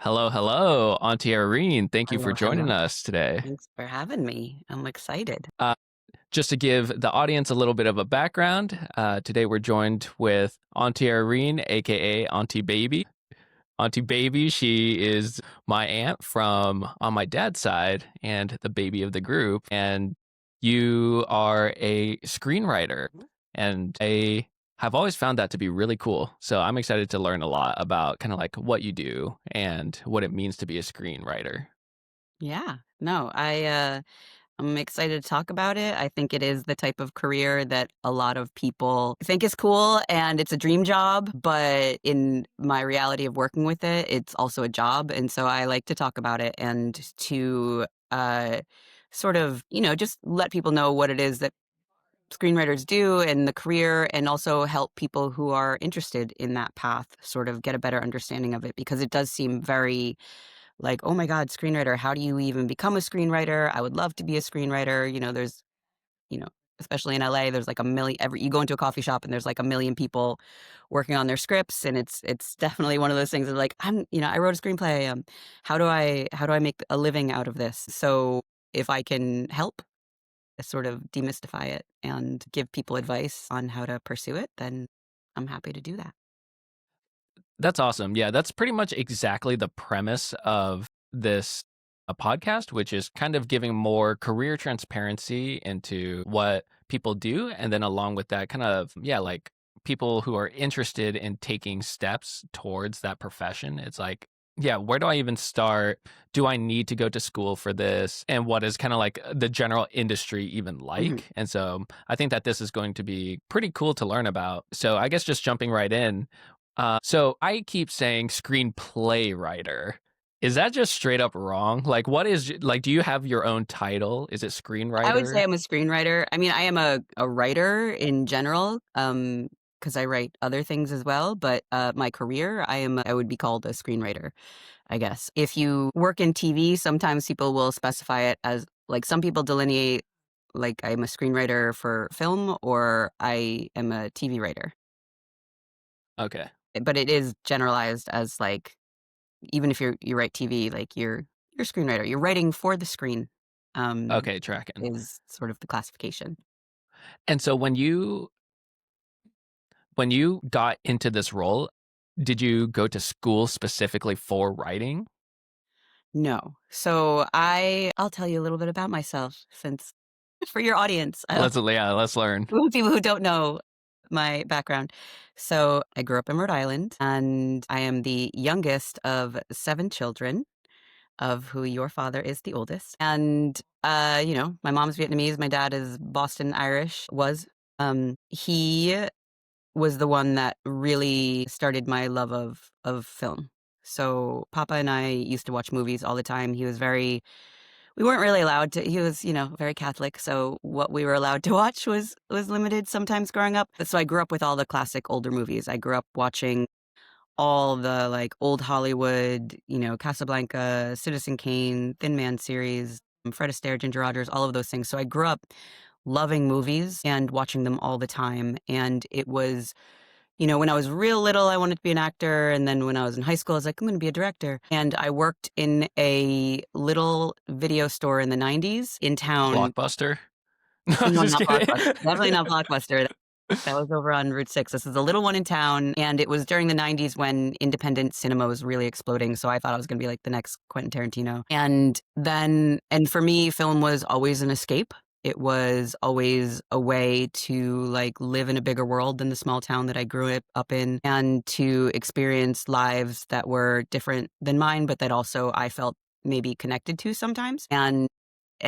Hello, hello, Auntie Eirene. Thank you for Hello, hello. joining us today. Thanks for having me. I'm excited. Uh, just to give the audience a little bit of a background, today we're joined with Auntie Eirene, aka Auntie Baby. Auntie Baby, she is my aunt from on my dad's side and the baby of the group. And you are a screenwriter, and I have always found that to be really cool. So I'm excited to learn a lot about kind of like what you do and what it means to be a screenwriter. Yeah. No, I'm excited to talk about it. I think it is the type of career that a lot of people think is cool and it's a dream job, but in my reality of working with it, it's also a job. And so I like to talk about it and to sort of, just let people know what it is that screenwriters do and the career, and also help people who are interested in that path sort of get a better understanding of it, because it does seem very like, oh my God, screenwriter, how do you even become a screenwriter? I would love to be a screenwriter. There's, you know, especially in LA, there's like a million, you go into a coffee shop and there's like a million people working on their scripts. And it's definitely one of those things that like, I wrote a screenplay. How do I make a living out of this? So if I can help sort of demystify it and give people advice on how to pursue it, then I'm happy to do that. That's awesome. Yeah, that's pretty much exactly the premise of this a podcast, which is kind of giving more career transparency into what people do. And then along with that, kind of, yeah, like people who are interested in taking steps towards that profession. It's like, yeah, where do I even start? Do I need to go to school for this? And what is kind of like the general industry even Mhm. like? And so I think that this is going to be pretty cool to learn about. So I guess just jumping right in, so I keep saying screenplay writer. Is that just straight up wrong? Like, what is like? Do you have your own title? Is it I would say screenwriter? I'm a screenwriter. I mean, I am a writer in general, because I write other things as well, but, my career, I would be called a screenwriter, I guess. If you work in TV, sometimes people will specify it as like, some people delineate, like, I'm a screenwriter for film or I am a TV writer, Okay, but it is generalized as, like, even if you write TV, like, you're a screenwriter. You're writing for the screen, um, okay, tracking. is sort of the classification. And so when you got into this role, did you go to school specifically for writing? No. So I'll tell you a little bit about myself, since for your audience, Let's learn. people who don't know my background. So I grew up in Rhode Island, and I am the youngest of 7 children, of who your father is the oldest. And my mom's Vietnamese, my dad is Boston Irish, was. He was the one that really started my love of film. So Papa and I used to watch movies all the time. We weren't really allowed to. He was, very Catholic, so what we were allowed to watch was limited sometimes growing up. So I grew up with all the classic older movies. I grew up watching all the like old Hollywood, Casablanca, Citizen Kane, Thin Man series, Fred Astaire, Ginger Rogers, all of those things. So I grew up loving movies and watching them all the time. And it was, when I was real little, I wanted to be an actor. And then when I was in high school, I was like, I'm going to be a director. And I worked in a little video store in the 90s in town. Blockbuster? No, I'm No, just not kidding. Blockbuster. Definitely not Blockbuster. That was over on Route 6. This is a little one in town, and it was during the 90s when independent cinema was really exploding, so I thought I was gonna be like the next Quentin Tarantino. And for me, film was always an escape. It was always a way to, like, live in a bigger world than the small town that I grew up in, and to experience lives that were different than mine, but that also I felt maybe connected to sometimes. And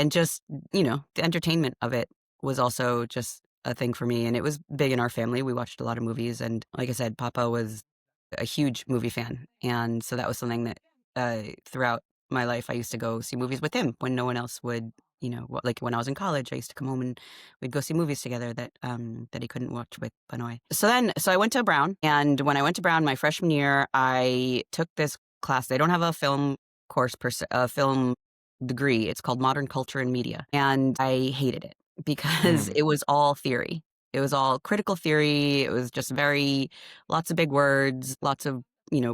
just, the entertainment of it was also just a thing for me, and it was big in our family. We watched a lot of movies, and like I said, Papa was a huge movie fan, and so that was something that, throughout my life, I used to go see movies with him when no one else would. Like when I was in college, I used to come home and we'd go see movies together that he couldn't watch with Benoit. So I went to Brown, and when I went to Brown my freshman year, I took this class. They don't have a film course per se, a film degree. It's called Modern Culture and Media, and I hated it because Mm, it was all theory. It was all critical theory. It was just very lots of big words, lots of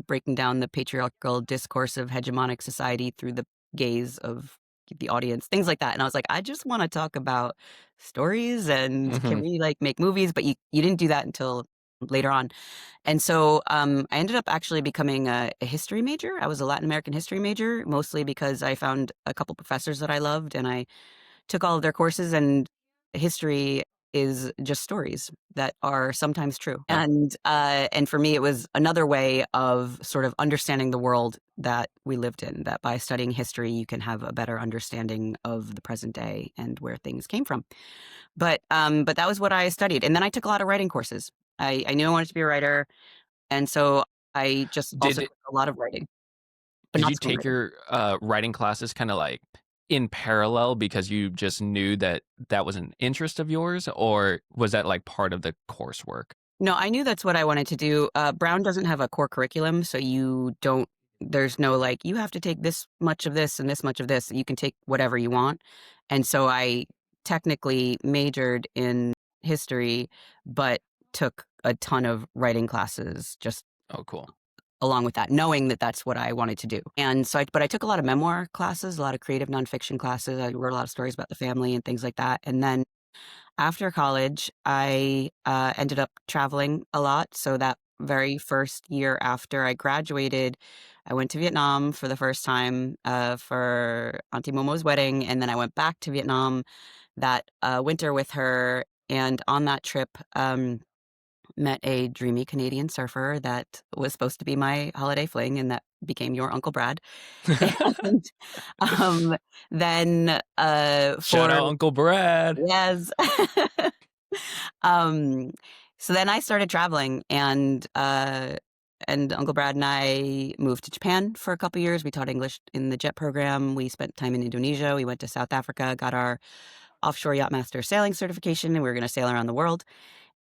breaking down the patriarchal discourse of hegemonic society through the gaze of the audience, things like that. And I was like, I just want to talk about stories and can Hmm. we like make movies? But you didn't do that until later on. And so I ended up actually becoming a history major. I was a Latin American history major, mostly because I found a couple professors that I loved and I took all of their courses, and history is just stories that are sometimes true. Yeah. And for me, it was another way of sort of understanding the world that we lived in, that by studying history, you can have a better understanding of the present day and where things came from. But that was what I studied. And then I took a lot of writing courses. I knew I wanted to be a writer. And so I just also Did took a lot of writing, but did not you take screenwriting. your writing classes kind of like in parallel because you just knew that that was an interest of yours, or was that like part of the coursework? No, I knew that's what I wanted to do. Brown doesn't have a core curriculum, so there's no like, you have to take this much of this and this much of this. You can take whatever you want. And so I technically majored in history, but took a ton of writing classes just Oh, cool. along with that, knowing that that's what I wanted to do. And so but I took a lot of memoir classes, a lot of creative nonfiction classes. I wrote a lot of stories about the family and things like that. And then after college, I ended up traveling a lot. So that very first year after I graduated, I went to Vietnam for the first time for Auntie Momo's wedding. And then I went back to Vietnam that winter with her. And on that trip, met a dreamy Canadian surfer that was supposed to be my holiday fling and that became your Uncle Brad. And um, then Shout for out Uncle Brad. yes. Um, so then I started traveling, and Uncle Brad and I moved to Japan for a couple years. We taught English in the JET program. We spent time in Indonesia. We went to South Africa, got our offshore yachtmaster sailing certification, and we were going to sail around the world.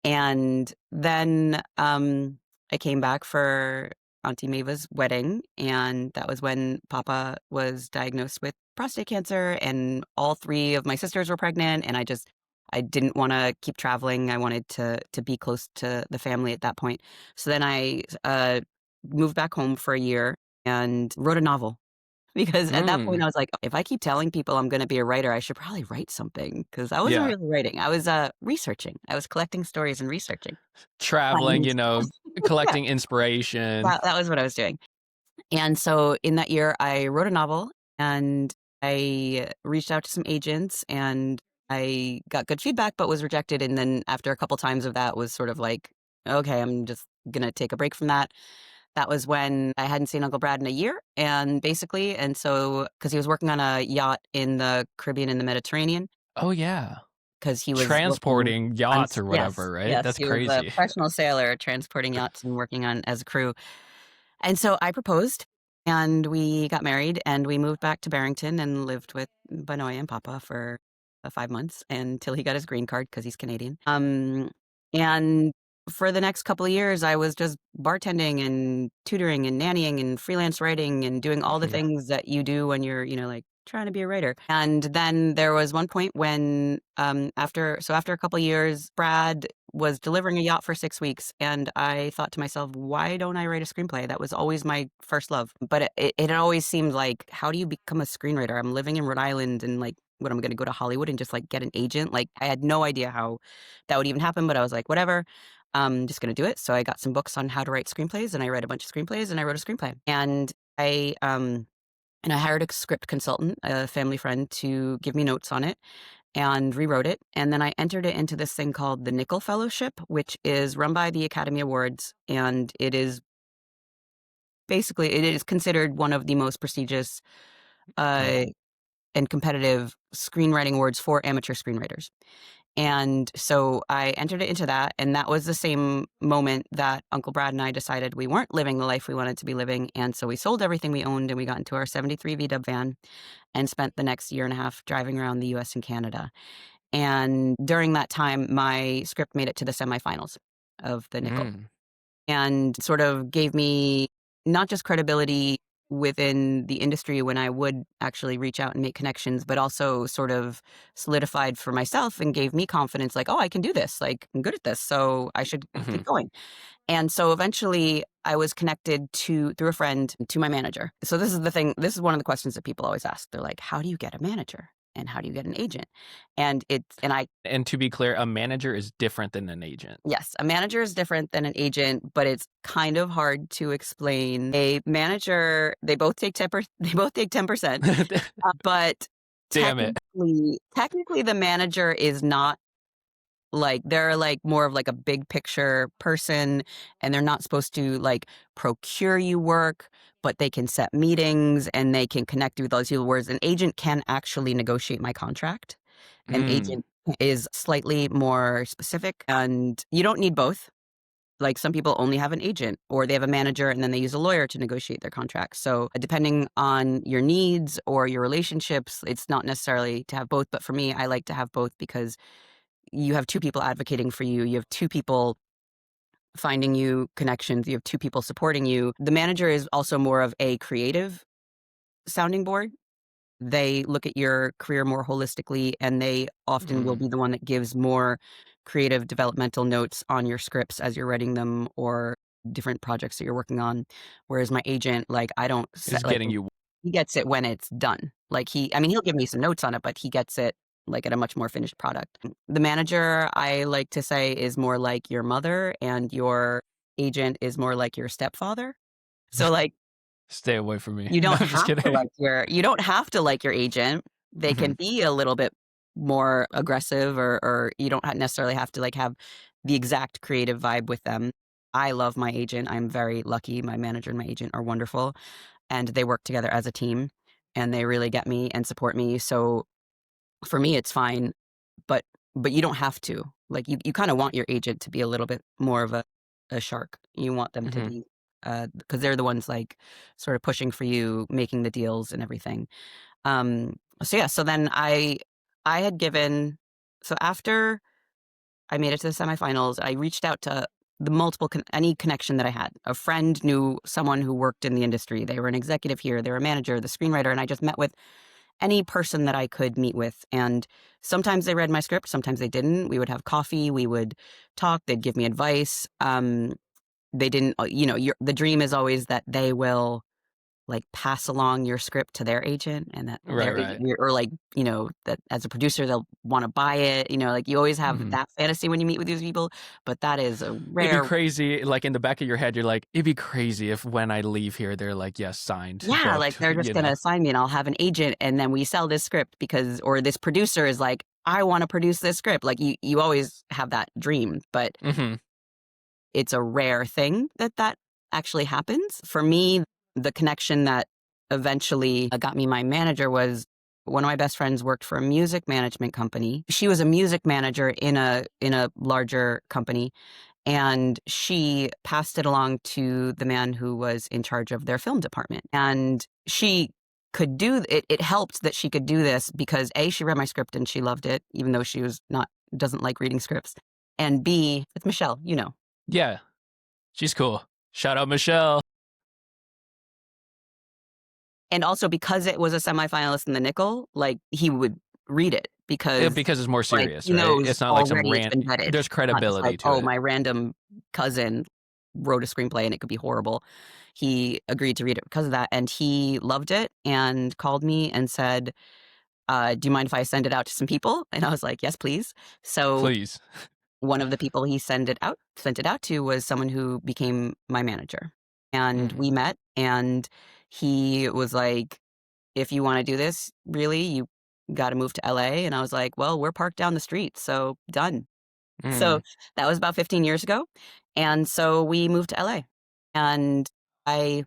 And then I came back for Auntie Maeva's wedding, and that was when Papa was diagnosed with prostate cancer, and all three of my sisters were pregnant, and I didn't want to keep traveling. I wanted to be close to the family at that point. So then I moved back home for a year and wrote a novel. Because at that point, Mm, I was like, if I keep telling people I'm going to be a writer, I should probably write something because I wasn't yeah. really writing. I was researching. I was collecting stories and researching. Traveling, And yeah, collecting inspiration. that was what I was doing. And so in that year, I wrote a novel and I reached out to some agents and I got good feedback, but was rejected. And then after a couple times of that was sort of like, okay, I'm just going to take a break from that. That was when I hadn't seen Uncle Brad in a year. And so, because he was working on a yacht in the Caribbean and the Mediterranean, Oh yeah. because he was working Transporting on, yachts or yes, whatever, right? yes, That's he was a crazy. professional sailor transporting yachts and working on as a crew. And so I proposed and we got married and we moved back to Barrington and lived with Banoy and Papa for 5 months until he got his green card because he's Canadian. And for the next couple of years, I was just bartending and tutoring and nannying and freelance writing and doing all the Yeah. things that you do when you're, like trying to be a writer. And then there was one point when, after a couple of years, Brad was delivering a yacht for 6 weeks. And I thought to myself, why don't I write a screenplay? That was always my first love. But it had always seemed like, how do you become a screenwriter? I'm living in Rhode Island and like, what, I'm going to go to Hollywood and just like get an agent? Like, I had no idea how that would even happen, but I was like, whatever. I'm just going to do it. So I got some books on how to write screenplays and I read a bunch of screenplays and I wrote a screenplay. And I hired a script consultant, a family friend, to give me notes on it and rewrote it. And then I entered it into this thing called the Nickel Fellowship, which is run by the Academy Awards. And it is considered one of the most prestigious Oh. uh, and competitive screenwriting awards for amateur screenwriters. And so I entered it into that. And that was the same moment that Uncle Brad and I decided we weren't living the life we wanted to be living. And so we sold everything we owned and we got into our 73 VW van and spent the next year and a half driving around the US and Canada. And during that time, my script made it to the semifinals of the Nickel Mm. and sort of gave me not just credibility within the industry when I would actually reach out and make connections, but also sort of solidified for myself and gave me confidence, like, oh, I can do this. Like, I'm good at this. So I should Hmm. keep going. And so eventually I was connected through a friend to my manager. So this is the thing. This is one of the questions that people always ask. They're like, how do you get a manager? And how do you get an agent? And to be clear, a manager is different than an agent. Yes, a manager is different than an agent, but it's kind of hard to explain. A manager, they both take 10%, but Damn it. technically the manager is not like, they're like more of like a big picture person, and they're not supposed to like procure you work, but they can set meetings and they can connect you with those people. Whereas an agent can actually negotiate my contract. An Mm. agent is slightly more specific, and you don't need both. Like, some people only have an agent, or they have a manager and then they use a lawyer to negotiate their contracts. So depending on your needs or your relationships, it's not necessarily to have both. But for me, I like to have both because you have two people advocating for you. You have two people finding you connections. You have two people supporting you. The manager is also more of a creative sounding board. They look at your career more holistically, and they often will Mm. be the one that gives more creative developmental notes on your scripts as you're writing them, or different projects that you're working on. Whereas my agent, like, I don't Is set, like, getting you. he gets it when it's done. Like, I mean, he'll give me some notes on it, but he gets it like at a much more finished product. The manager, I like to say, is more like your mother, and your agent is more like your stepfather. So, like, Stay away from me. you No, don't I'm just have to kidding. like your agent. They can Mhm. be a little bit more aggressive, or you don't necessarily have to like have the exact creative vibe with them. I love my agent. I'm very lucky. My manager and my agent are wonderful, and they work together as a team, and they really get me and support me. So for me, it's fine, but you don't have to. Like, you kind of want your agent to be a little bit more of a shark. You want them to Mhm. be, because they're the ones like sort of pushing for you, making the deals and everything. Um, so yeah, so then I had given, so after I made it to the semifinals, I reached out to the any connection that I had. A friend knew someone who worked in the industry. They were an executive here, they were a manager, the screenwriter, and I just met with any person that I could meet with. And sometimes they read my script, sometimes they didn't. We would have coffee, we would talk, they'd give me advice. They didn't, the dream is always that they will like pass along your script to their agent, and that Right, their right. agent, or like, that as a producer, they'll want to buy it. Like, you always have Mhm. that fantasy when you meet with these people, but that is a It'd be rare. crazy, like, in the back of your head, you're like, "It'd be crazy if when I leave here, they're like, 'Yes, signed, Yeah, like, booked,'" they're just you gonna know? assign me and I'll have an agent, and then we sell this script because, or this producer is like, "I wanna produce this script." Like, you always have that dream, but Mhm. it's a rare thing that actually happens. For me, the connection that eventually got me my manager was one of my best friends worked for a music management company. She was a music manager in a larger company, and she passed it along to the man who was in charge of their film department. And she could do it. It helped that she could do this because A, she read my script and she loved it, even though she was not doesn't like reading scripts. And B, it's Michelle, Yeah, she's cool. Shout out Michelle. And also because it was a semifinalist in the nickel, like, he would read it because, Because it's more like, serious, he right? knows It's not like some already it's been vetted. there's Not just like, credibility to "Oh, it. my random cousin wrote a screenplay and it could be horrible." He agreed to read it because of that, and he loved it and called me and said, "Do you mind if I send it out to some people?" And I was like, "Yes, please." So Please. one of the people he sent it out to was someone who became my manager. And Mhm. we met, and he was like, "If you wanna do this, really, you gotta move to LA." And I was like, "Well, we're parked down the street, so done." So Mm. that was about 15 years ago, and so we moved to LA. And I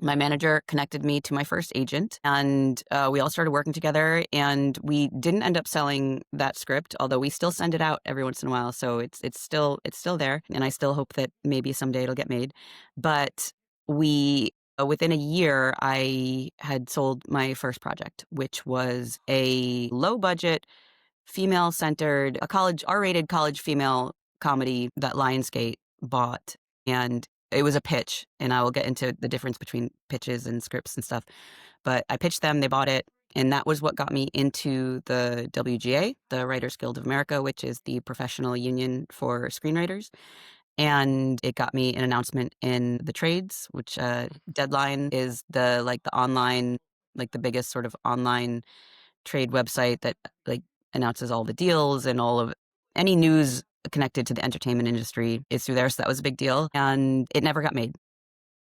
my manager connected me to my first agent, and we all started working together, and we didn't end up selling that script, although we still send it out every once in a while, so it's still there, and I still hope that maybe someday it'll get made. But we within a year, I had sold my first project, which was a low budget, female centered, a college R-rated college female comedy that Lionsgate bought. And it was a pitch, and I will get into the difference between pitches and scripts and stuff. But I pitched them, they bought it, and that was what got me into the WGA, the Writers Guild of America, which is the professional union for screenwriters. And it got me an announcement in the trades, which Deadline is the online, like the biggest sort of online trade website that like announces all the deals and all of any news connected to the entertainment industry is through there. So that was a big deal. And it never got made.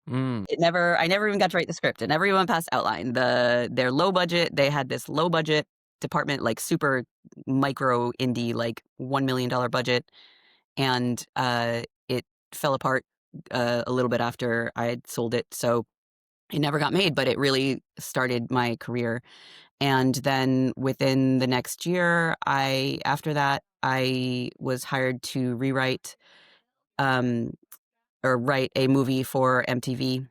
Mm. I never even got to write the script. It never even went past outline. Their low budget, they had this low budget department, like super micro indie, like $1 million budget. And it fell apart a little bit after I had sold it. So it never got made, but it really started my career. And then within the next year, after that, I was hired to rewrite or write a movie for MTV,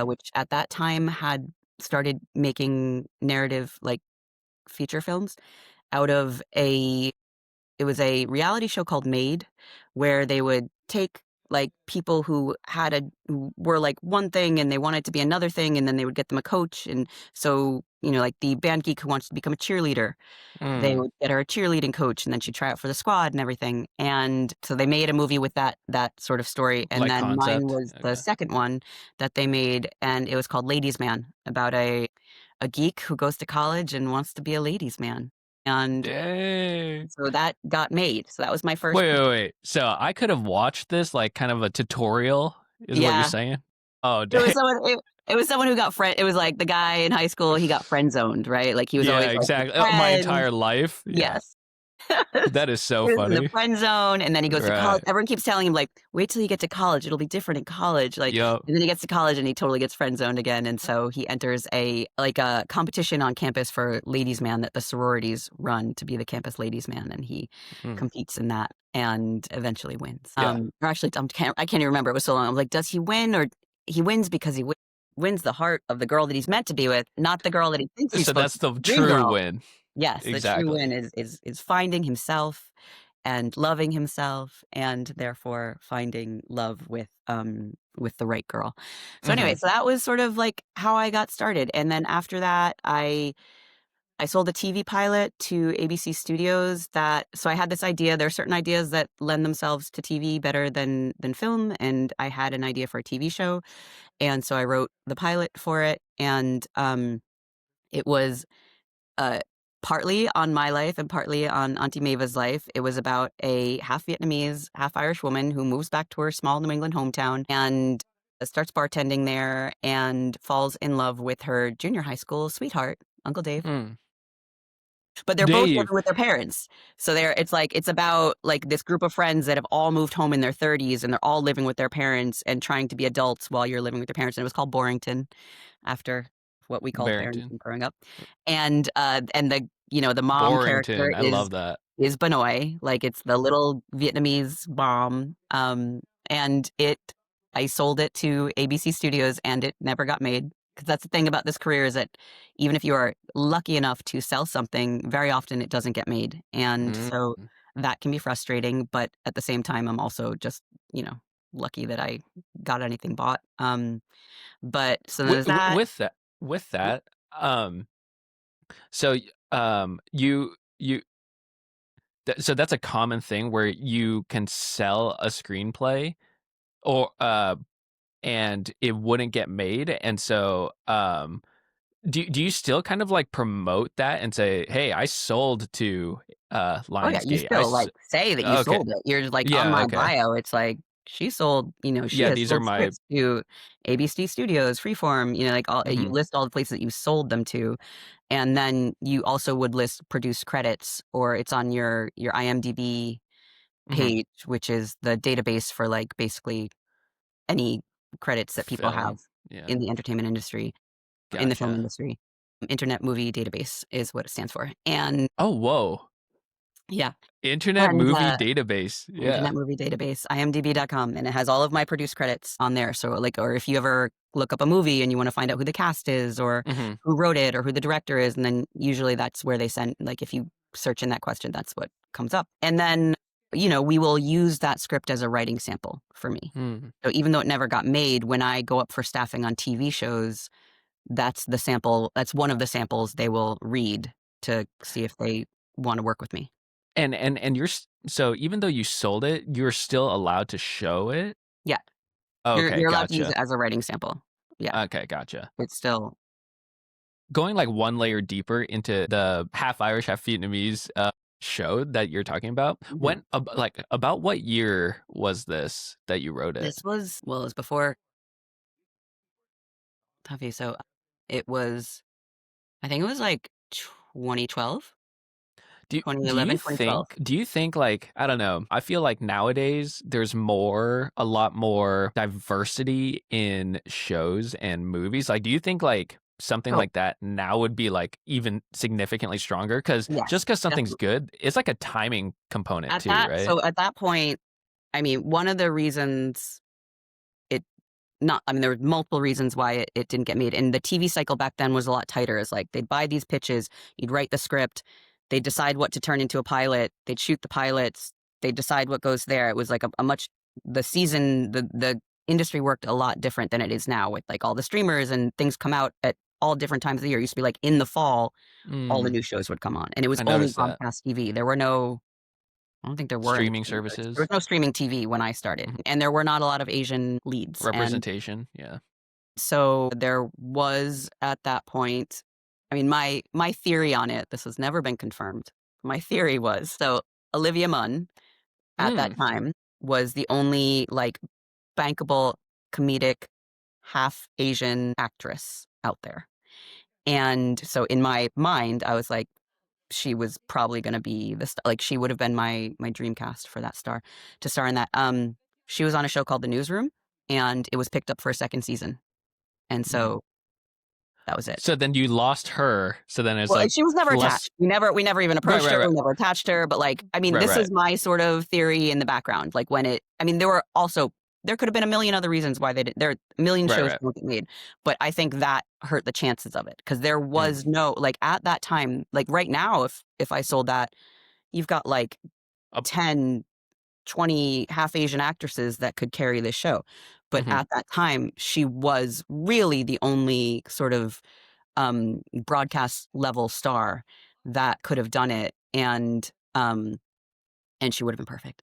which at that time had started making narrative like feature films out of it was a reality show called Made, where they would take like people who were like one thing and they wanted to be another thing, and then they would get them a coach. And so, like the band geek who wants to become a cheerleader, they would get her a cheerleading coach, and then she'd try out for the squad and everything. And so they made a movie with that sort of story. And Like then mine concept. was the Okay. second one that they made, and it was called Ladies Man, about a geek who goes to college and wants to be a ladies man. And Dang. so that got made. So that was my first. Wait. So I could have watched this like kind of a tutorial, is what you're Yeah. saying? Oh, It was dang. someone it was someone who got it was like the guy in high school, he got friend zoned, right? Like he was Yeah, always like the exactly. My friend. entire life. Yeah. Yes. That is so He was in the funny. friend zone, and then he goes to college. Right. Everyone keeps telling him like, "Wait till you get to college; it'll be different in college." Like, Yep. and then he gets to college, and he totally gets friend zoned again. And so he enters a competition on campus for ladies man that the sororities run to be the campus ladies man, and he Mm. competes in that and eventually wins. Yeah. Or actually, I can't even remember. It was so long. I'm like, does he win, or he wins because he wins the heart of the girl that he's meant to be with, not the girl that he thinks he's So supposed that's to the be, the dream true girl. win. Yes, the true Exactly. win is finding himself and loving himself, and therefore finding love with the right girl. So anyway, so that was sort of like how I got started. And then after that, I sold a TV pilot to ABC Studios. So I had this idea. There are certain ideas that lend themselves to TV better than film, and I had an idea for a TV show, and so I wrote the pilot for it. And it was partly on my life and partly on Auntie Maeva's life. It was about a half Vietnamese, half Irish woman who moves back to her small New England hometown and starts bartending there and falls in love with her junior high school sweetheart, Uncle Dave. Mm. But they're both Dave. living with their parents. So it's about like this group of friends that have all moved home in their 30s, and they're all living with their parents and trying to be adults while you're living with your parents. And it was called Borington, after what we called Barrington. Barrington growing up. And the mom character Borington. I love that. is Benoit, like it's the little Vietnamese mom. And I sold it to ABC Studios, and it never got made. Because that's the thing about this career, is that even if you are lucky enough to sell something, very often it doesn't get made. And so Mm. that can be frustrating. But at the same time, I'm also just, lucky that I got anything bought. But so there's that. With that, so you so that's a common thing where you can sell a screenplay or and it wouldn't get made, and so do you still kind of like promote that and say, hey, I sold to Oh yeah, you Lionsgate? still like say that you Okay. sold it. You're like on Yeah, my okay. bio, it's like she sold, she Yeah, has these are sold my scripts to ABC Studios, Freeform, like all you mhm, list all the places that you sold them to. And then you also would list produced credits, or it's on your IMDb mhm. page, which is the database for like basically any credits that people have Film. Yeah. in the entertainment industry, in the film Gotcha. industry. Internet Movie Database is what it stands for. And Oh, whoa. yeah. Internet And Movie Database. Yeah. Internet Movie Database, imdb.com, and it has all of my produced credits on there. So like, or if you ever look up a movie and you want to find out who the cast is, or Mhm. who wrote it, or who the director is, and then usually that's where they send, like if you search in that question, that's what comes up. And then we will use that script as a writing sample for me. Mm. So even though it never got made, when I go up for staffing on TV shows, that's the sample. That's one of the samples they will read to see if they want to work with me. And so even though you sold it, you're still allowed to show it? Yeah. Okay, You're allowed to use gotcha. it as a writing sample. Yeah. Okay, gotcha. It's still Going like one layer deeper into the half Irish, half Vietnamese show that you're talking about, Mhm. about what year was this that you wrote it? It was before Tuffy, so it was I think it was like 2012, Do you 2012. think like, I don't know, I feel like nowadays there's a lot more diversity in shows and movies. Like, do you think like something Oh, like that now would be like even significantly stronger? Because yes, just because something's definitely. good, it's like a timing component too, right? At that point, I mean, one of the reasons it not I mean, there were multiple reasons why it didn't get made, and the TV cycle back then was a lot tighter. It's like they'd buy these pitches, you'd write the script, they'd decide what to turn into a pilot, they'd shoot the pilots, they'd decide what goes there. It was like a much the industry worked a lot different than it is now with like all the streamers and things come out at all different times of the year. It used to be like in the fall, all the Mm, new shows would come on, and it was I only noticed that. broadcast TV. There were no I don't think there were any Streaming streaming services. There was services, no streaming TV when I started, mhm, and there were not a lot of Asian leads, and representation, yeah. so there was at that point I mean, my theory on it, this has never been confirmed. My theory was, so Olivia Munn at that Mm, time was the only, like, bankable comedic half Asian actress out there, and so in my mind, I was like, she was probably gonna be the like, she would have been my dream cast for that to star in that. She was on a show called The Newsroom, and it was picked up for a second season, and mhm. so that was it. So then you lost her. So then it's Well, like she was never less. attached. We never even Right, approached right, her, right, we never attached her, but, like, I mean, right, this right. is my sort of theory in the background, like, when it I mean, there could have been a million other reasons why they did there are a million Right, shows right. don't get made, but I think that hurt the chances of it because there Mm. was no like, at that time like, right now, if I sold that, you've got, like, Uh, 10, 20 half Asian actresses that could carry this show. But mhm, at that time, she was really the only sort of broadcast level star that could have done it. And she would have been perfect.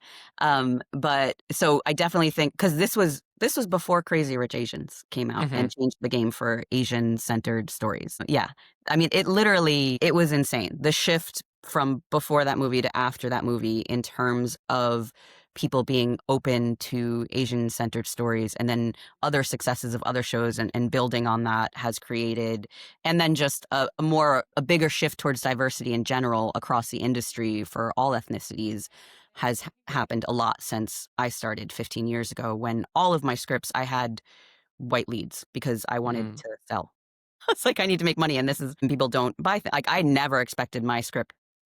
But so I definitely think because this was before Crazy Rich Asians came out mhm. and changed the game for Asian centered stories. Yeah. I mean, it was insane. The shift from before that movie to after that movie in terms of people being open to Asian centered stories and then other successes of other shows and building on that has created and then just a bigger shift towards diversity in general across the industry for all ethnicities has happened a lot since I started 15 years ago when all of my scripts I had white leads because I wanted Mm, to sell. It's like I need to make money and this is people don't buy like I never expected my script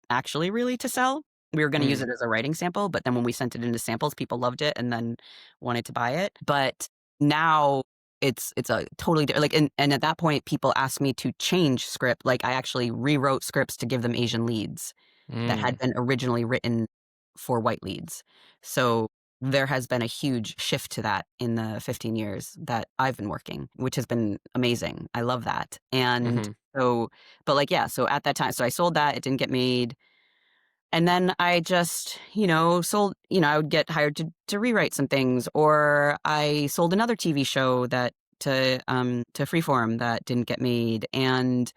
actually really to sell. We were going to use mm, it as a writing sample, but then when we sent it into samples, people loved it and then wanted to buy it. But now it's a totally different like and at that point people asked me to change script. Like I actually rewrote scripts to give them Asian leads that had mm, been originally written for white leads. So there has been a huge shift to that in the 15 years that I've been working, which has been amazing. I love that. And mhm, so, but like, yeah, so at that time, so I sold that, it didn't get made. And then I just, sold, I would get hired to rewrite some things, or I sold another TV show to Freeform that didn't get made. And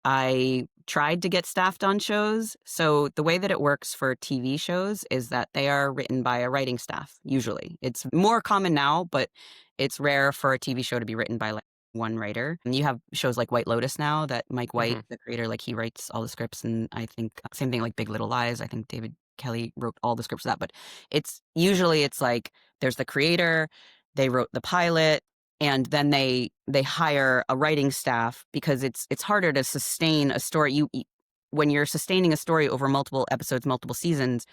I tried to get staffed on shows. So the way that it works for TV shows is that they are written by a writing staff, usually. It's more common now, but it's rare for a TV show to be written by like one writer. And you have shows like White Lotus now that Mike White, mhm, the creator, like he writes all the scripts. And I think same thing like Big Little Lies. I think David Kelly wrote all the scripts for that. But it's like there's the creator, they wrote the pilot, and then they hire a writing staff because it's harder to sustain a story when you're sustaining a story over multiple episodes, multiple seasons,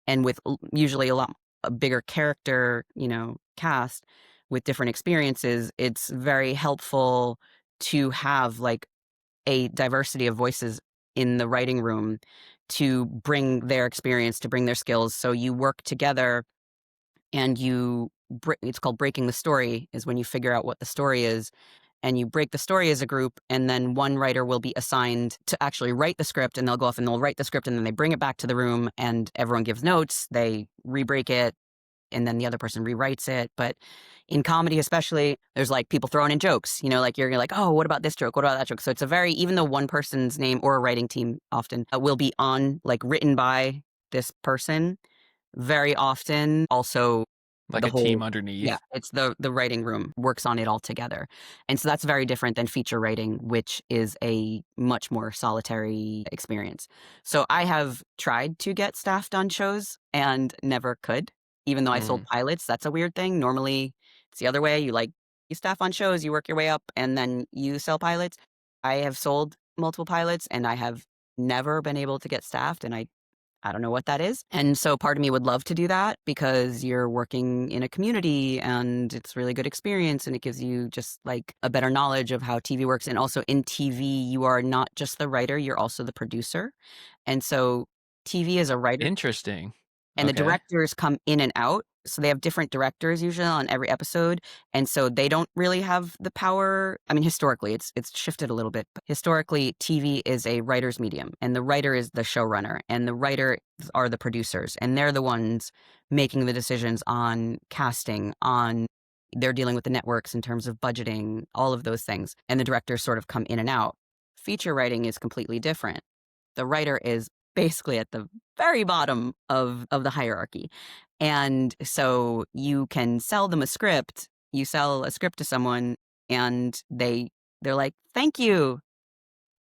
and with usually a bigger character cast with different experiences. It's very helpful to have like a diversity of voices in the writing room to bring their experience, to bring their skills. So you work together and it's called breaking the story, is when you figure out what the story is and you break the story as a group, and then one writer will be assigned to actually write the script, and they'll go off and they'll write the script, and then they bring it back to the room and everyone gives notes, they re-break it, and then the other person rewrites it. But in comedy especially, there's like people throwing in jokes, like you're like, oh, what about this joke? What about that joke? So it's a very, even though one person's name or a writing team often will be on, like written by this person, very often also Like the a team whole, underneath. yeah, it's the writing room works on it all together. And so that's very different than feature writing, which is a much more solitary experience. So I have tried to get staffed on shows and never could, even though I sold pilots. That's a weird thing. Normally it's the other way. You staff on shows, you work your way up, and then you sell pilots. I have sold multiple pilots and I have never been able to get staffed, and I don't know what that is. And so part of me would love to do that because you're working in a community and it's really good experience and it gives you just like a better knowledge of how TV works. And also in TV, you are not just the writer, you're also the producer. And so TV is a writer. Interesting. And the Okay. directors come in and out. So they have different directors usually on every episode. And so they don't really have the power. I mean, historically, it's shifted a little bit. But historically, TV is a writer's medium, and the writer is the showrunner, and the writers are the producers. And they're the ones making the decisions on casting, they're dealing with the networks in terms of budgeting, all of those things. And the directors sort of come in and out. Feature writing is completely different. The writer is basically at the very bottom of the hierarchy. And so you can sell them a script. You sell a script to someone and they're like, thank you.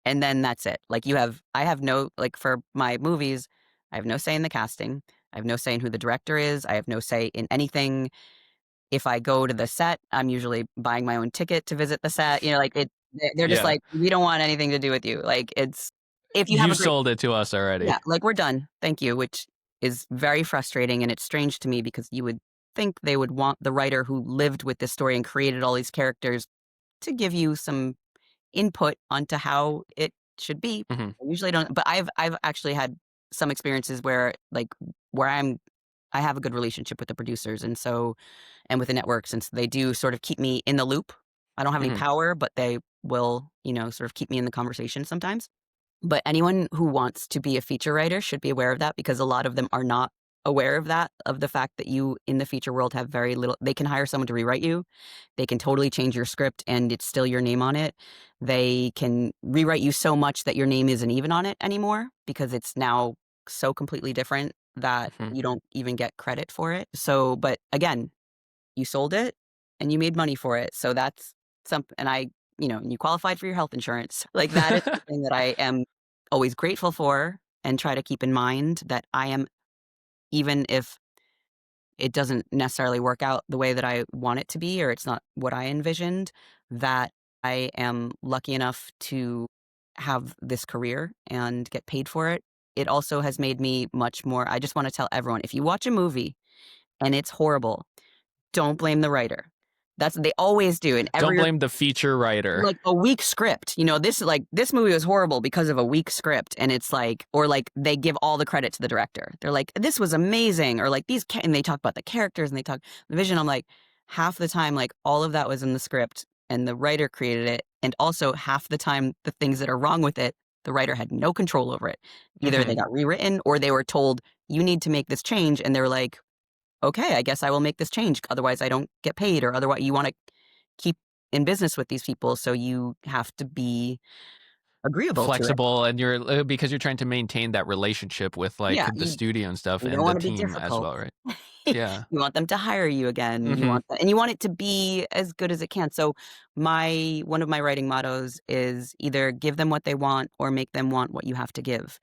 And then that's it. Like I have no, like for my movies, I have no say in the casting. I have no say in who the director is. I have no say in anything. If I go to the set, I'm usually buying my own ticket to visit the set. They're just Yeah. like, we don't want anything to do with you. Like if you have You a great, sold it to us already. yeah, like we're done. Thank you, which is very frustrating. And it's strange to me because you would think they would want the writer who lived with this story and created all these characters to give you some input onto how it should be. hmm I usually don't, but I've actually had some experiences where I have a good relationship with the producers and with the networks, and so they do sort of keep me in the loop. I don't have any hmm power, but they will, sort of keep me in the conversation sometimes. But anyone who wants to be a feature writer should be aware of that, because a lot of them are not aware of that, of the fact that you in the feature world have very little. They can hire someone to rewrite you. They can totally change your script and it's still your name on it. They can rewrite you so much that your name isn't even on it anymore because it's now so completely different that hmm you don't even get credit for it. So, but again, you sold it and you made money for it. So that's something, and you qualified for your health insurance. Like that is something that I am always grateful for and try to keep in mind, that I am, even if it doesn't necessarily work out the way that I want it to be, or it's not what I envisioned, that I am lucky enough to have this career and get paid for it. It also has made me much more. I just want to tell everyone, if you watch a movie and it's horrible, don't blame the writer. That's what they always do in Don't every, blame the feature writer. like, a weak script. This movie was horrible because of a weak script, and it's like, or like they give all the credit to the director. They're like, this was amazing, or like and they talk about the characters and they talk the vision. I'm like, half the time, like all of that was in the script and the writer created it, and also half the time the things that are wrong with it, the writer had no control over it. Either they hmm got rewritten or they were told, you need to make this change, and they're like, okay, I guess I will make this change. Otherwise, I don't get paid, or otherwise, you want to keep in business with these people. So you have to be agreeable to it. Flexible, and because you're trying to maintain that relationship with like Yeah. the studio and stuff You don't and the want to be team as difficult. well, right? You Yeah. want them to hire you again. You hmm want that, and you want it to be as good as it can. So one of my writing mottos is either give them what they want or make them want what you have to give.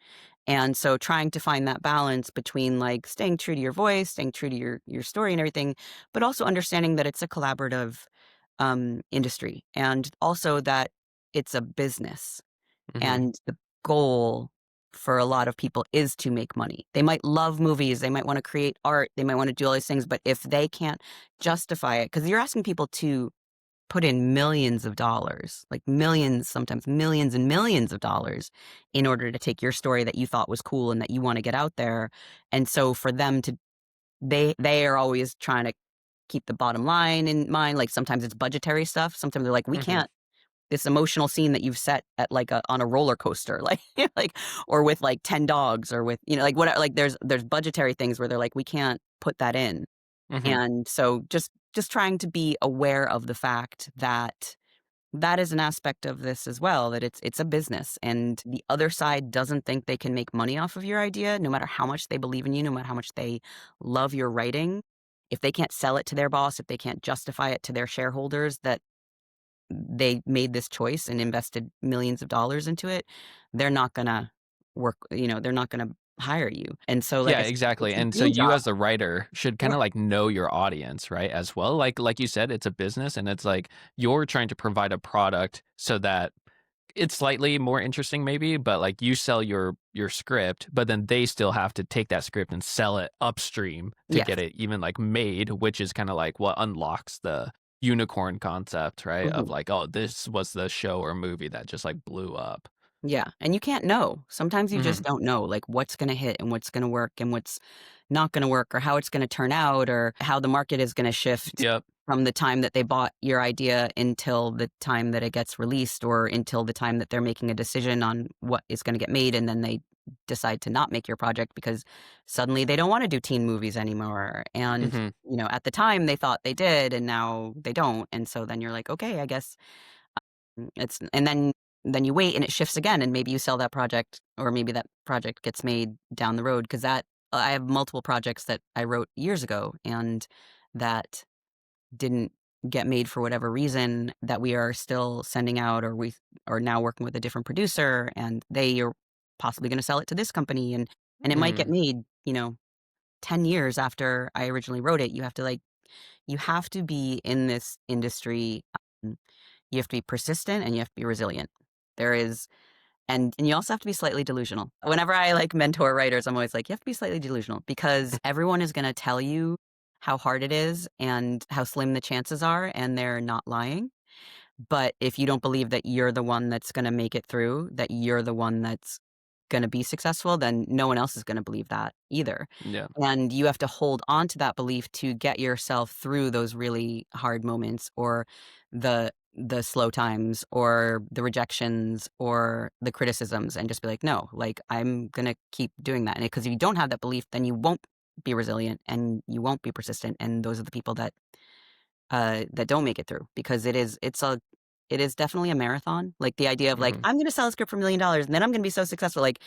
And so trying to find that balance between like staying true to your voice, staying true to your story and everything, but also understanding that it's a collaborative industry, and also that it's a business. hmm And the goal for a lot of people is to make money. They might love movies, they might want to create art, they might want to do all these things, but if they can't justify it, because you're asking people to put in millions of dollars, like millions, sometimes millions and millions of dollars in order to take your story that you thought was cool and that you want to get out there. And so for them to, they are always trying to keep the bottom line in mind. Like sometimes it's budgetary stuff. Sometimes they're like, we Hmm. can't, this emotional scene that you've set at like on a roller coaster, like, like, or with like 10 dogs or with, like whatever, like there's budgetary things where they're like, we can't put that in. Hmm. And so just trying to be aware of the fact that that is an aspect of this as well, that it's a business and the other side doesn't think they can make money off of your idea, no matter how much they believe in you, no matter how much they love your writing. If they can't sell it to their boss, if they can't justify it to their shareholders that they made this choice and invested millions of dollars into it, they're not gonna work, they're not gonna hire you. And so, like Yeah, I said, exactly. it's a And so dream you job. as the writer should kind Yeah. of like know your audience, right? As well. Like you said, it's a business and it's like you're trying to provide a product so that it's slightly more interesting maybe, but like you sell your script, but then they still have to take that script and sell it upstream to get Yes. it even like made, which is kind of like what unlocks the unicorn concept, right? Of Mhm. like, oh, this was the show or movie that just like blew up. Yeah, and you can't know. Sometimes you Hmm. just don't know, like, what's gonna hit and what's gonna work and what's not gonna work or how it's gonna turn out or how the market is gonna shift Yep. from the time that they bought your idea until the time that it gets released or until the time that they're making a decision on what is gonna get made, and then they decide to not make your project because suddenly they don't wanna do teen movies anymore, and, Hmm. at the time, they thought they did, and now they don't, and so then you're like, "Okay, I guess." It's and then you wait and it shifts again and maybe you sell that project or maybe that project gets made down the road because that I have multiple projects that I wrote years ago and that didn't get made for whatever reason that we are still sending out or we are now working with a different producer and they are possibly going to sell it to this company and it might get Hmm. made, 10 years after I originally wrote it. You have to be in this industry. um, you have to be persistent and you have to be resilient. There is and you also have to be slightly delusional. Whenever I, like, mentor writers, I'm always like, "You have to be slightly delusional," because everyone is gonna tell you how hard it is and how slim the chances are, and they're not lying. But if you don't believe that you're the one that's gonna make it through, that you're the one that's gonna be successful, then no one else is gonna believe that either. Yeah. And you have to hold on to that belief to get yourself through those really hard moments or the slow times or the rejections or the criticisms and just be like, "No, like, I'm gonna keep doing that." And because if you don't have that belief, then you won't be resilient and you won't be persistent, and those are the people that don't make it through because it is definitely a marathon. Like the idea of like, Hmm. I'm going to sell a script for $1 million and then I'm going to be so successful. Like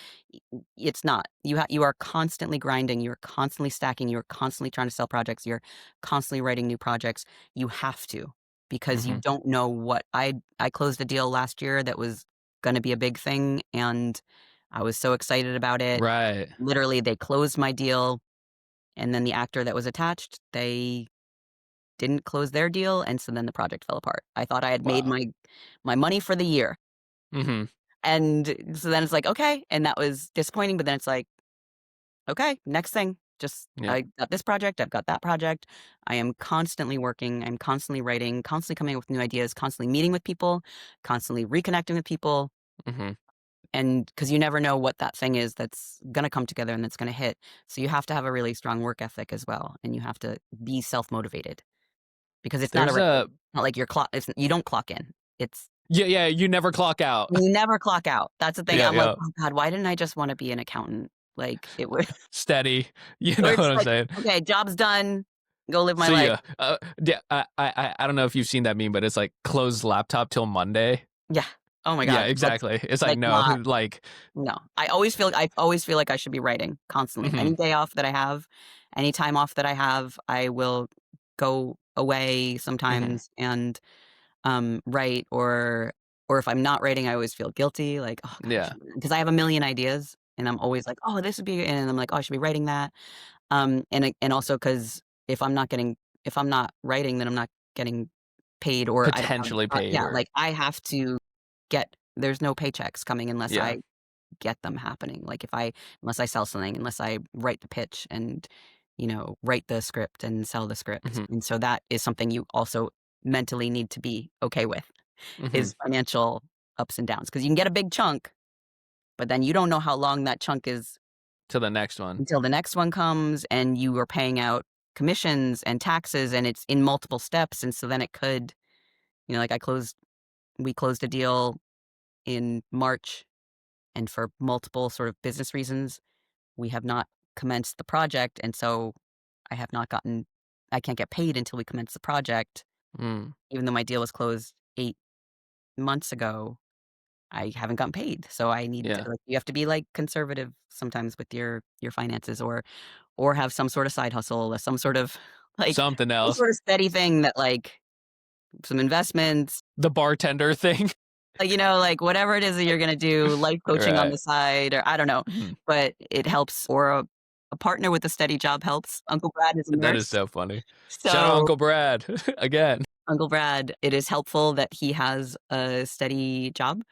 it's not, you are constantly grinding. You're constantly stacking. You're constantly trying to sell projects. You're constantly writing new projects. You have to, because you Hmm. don't know I closed a deal last year that was going to be a big thing. And I was so excited about it. Right. Literally they closed my deal. And then the actor that was attached, they didn't close their deal, and so then the project fell apart. I thought I had made Wow. my money for the year, Hmm. and so then it's like, "Okay," and that was disappointing, but then it's like, "Okay, next thing." Just Yeah. I got this project, I've got that project. I am constantly working, I'm constantly writing, constantly coming up with new ideas, constantly meeting with people, constantly reconnecting with people, Hmm. and because you never know what that thing is that's gonna come together and that's gonna hit. So you have to have a really strong work ethic as well, and you have to be self-motivated. Because it's not a There's race. a Not like your clock it's you don't clock in. It's Yeah, yeah, you never clock out. you never clock out. That's the thing. Yeah, I'm like, yeah. "Oh god, why didn't I just wanna be an accountant?" Like, it would Steady. You know where what it's I'm like, saying? "Okay, job's done. Go live my So life." yeah, yeah. I don't know if you've seen that meme, but it's like close laptop till Monday. Yeah. Oh my Yeah, god. That's, exactly. It's like like, no, not like. no. I always feel like I should be writing constantly. Hmm. Any day off that I have, any time off that I have, I will go away Hmm. sometimes and write or if I'm not writing, I always feel guilty, like, "Oh god, I Yeah. should," because I have a million ideas, and I'm always like, "Oh, this would be," and I'm like, "Oh, I should be writing that." And also because if I'm not writing, then I'm not getting paid or I don't have the Potentially paid yeah, or like, I have to there's no paychecks coming unless yeah. I get them happening, like, if I unless I sell something, unless I write the pitch and, write the script and sell the script, Hmm. and so that is something you also mentally need to be okay with Hmm. is financial ups and downs. Because you can get a big chunk, but then you don't know how long that chunk is To the next one. until the next one comes, and you are paying out commissions and taxes, and it's in multiple steps, and so then it could, like we closed a deal in March, and for multiple sort of business reasons, we have not commenced the project, and so I have not gotten I can't get paid until we commence the project, Mm, even though my deal was closed 8 months ago. I haven't gotten paid, so I need to, yeah. like, you have to be, like, conservative sometimes with your finances, or have some sort of side hustle or some sort of, like, Something some else. sort of steady thing that, like, some investments, The bartender thing. like, like, whatever it is that you're gonna do, life coaching on Right. the side, or I don't know, Mhm. but it helps, or a partner with a steady job helps. Uncle Brad is a That is nurse, so funny. Shout out so Uncle Brad again. Uncle Brad, it is helpful that he has a steady job.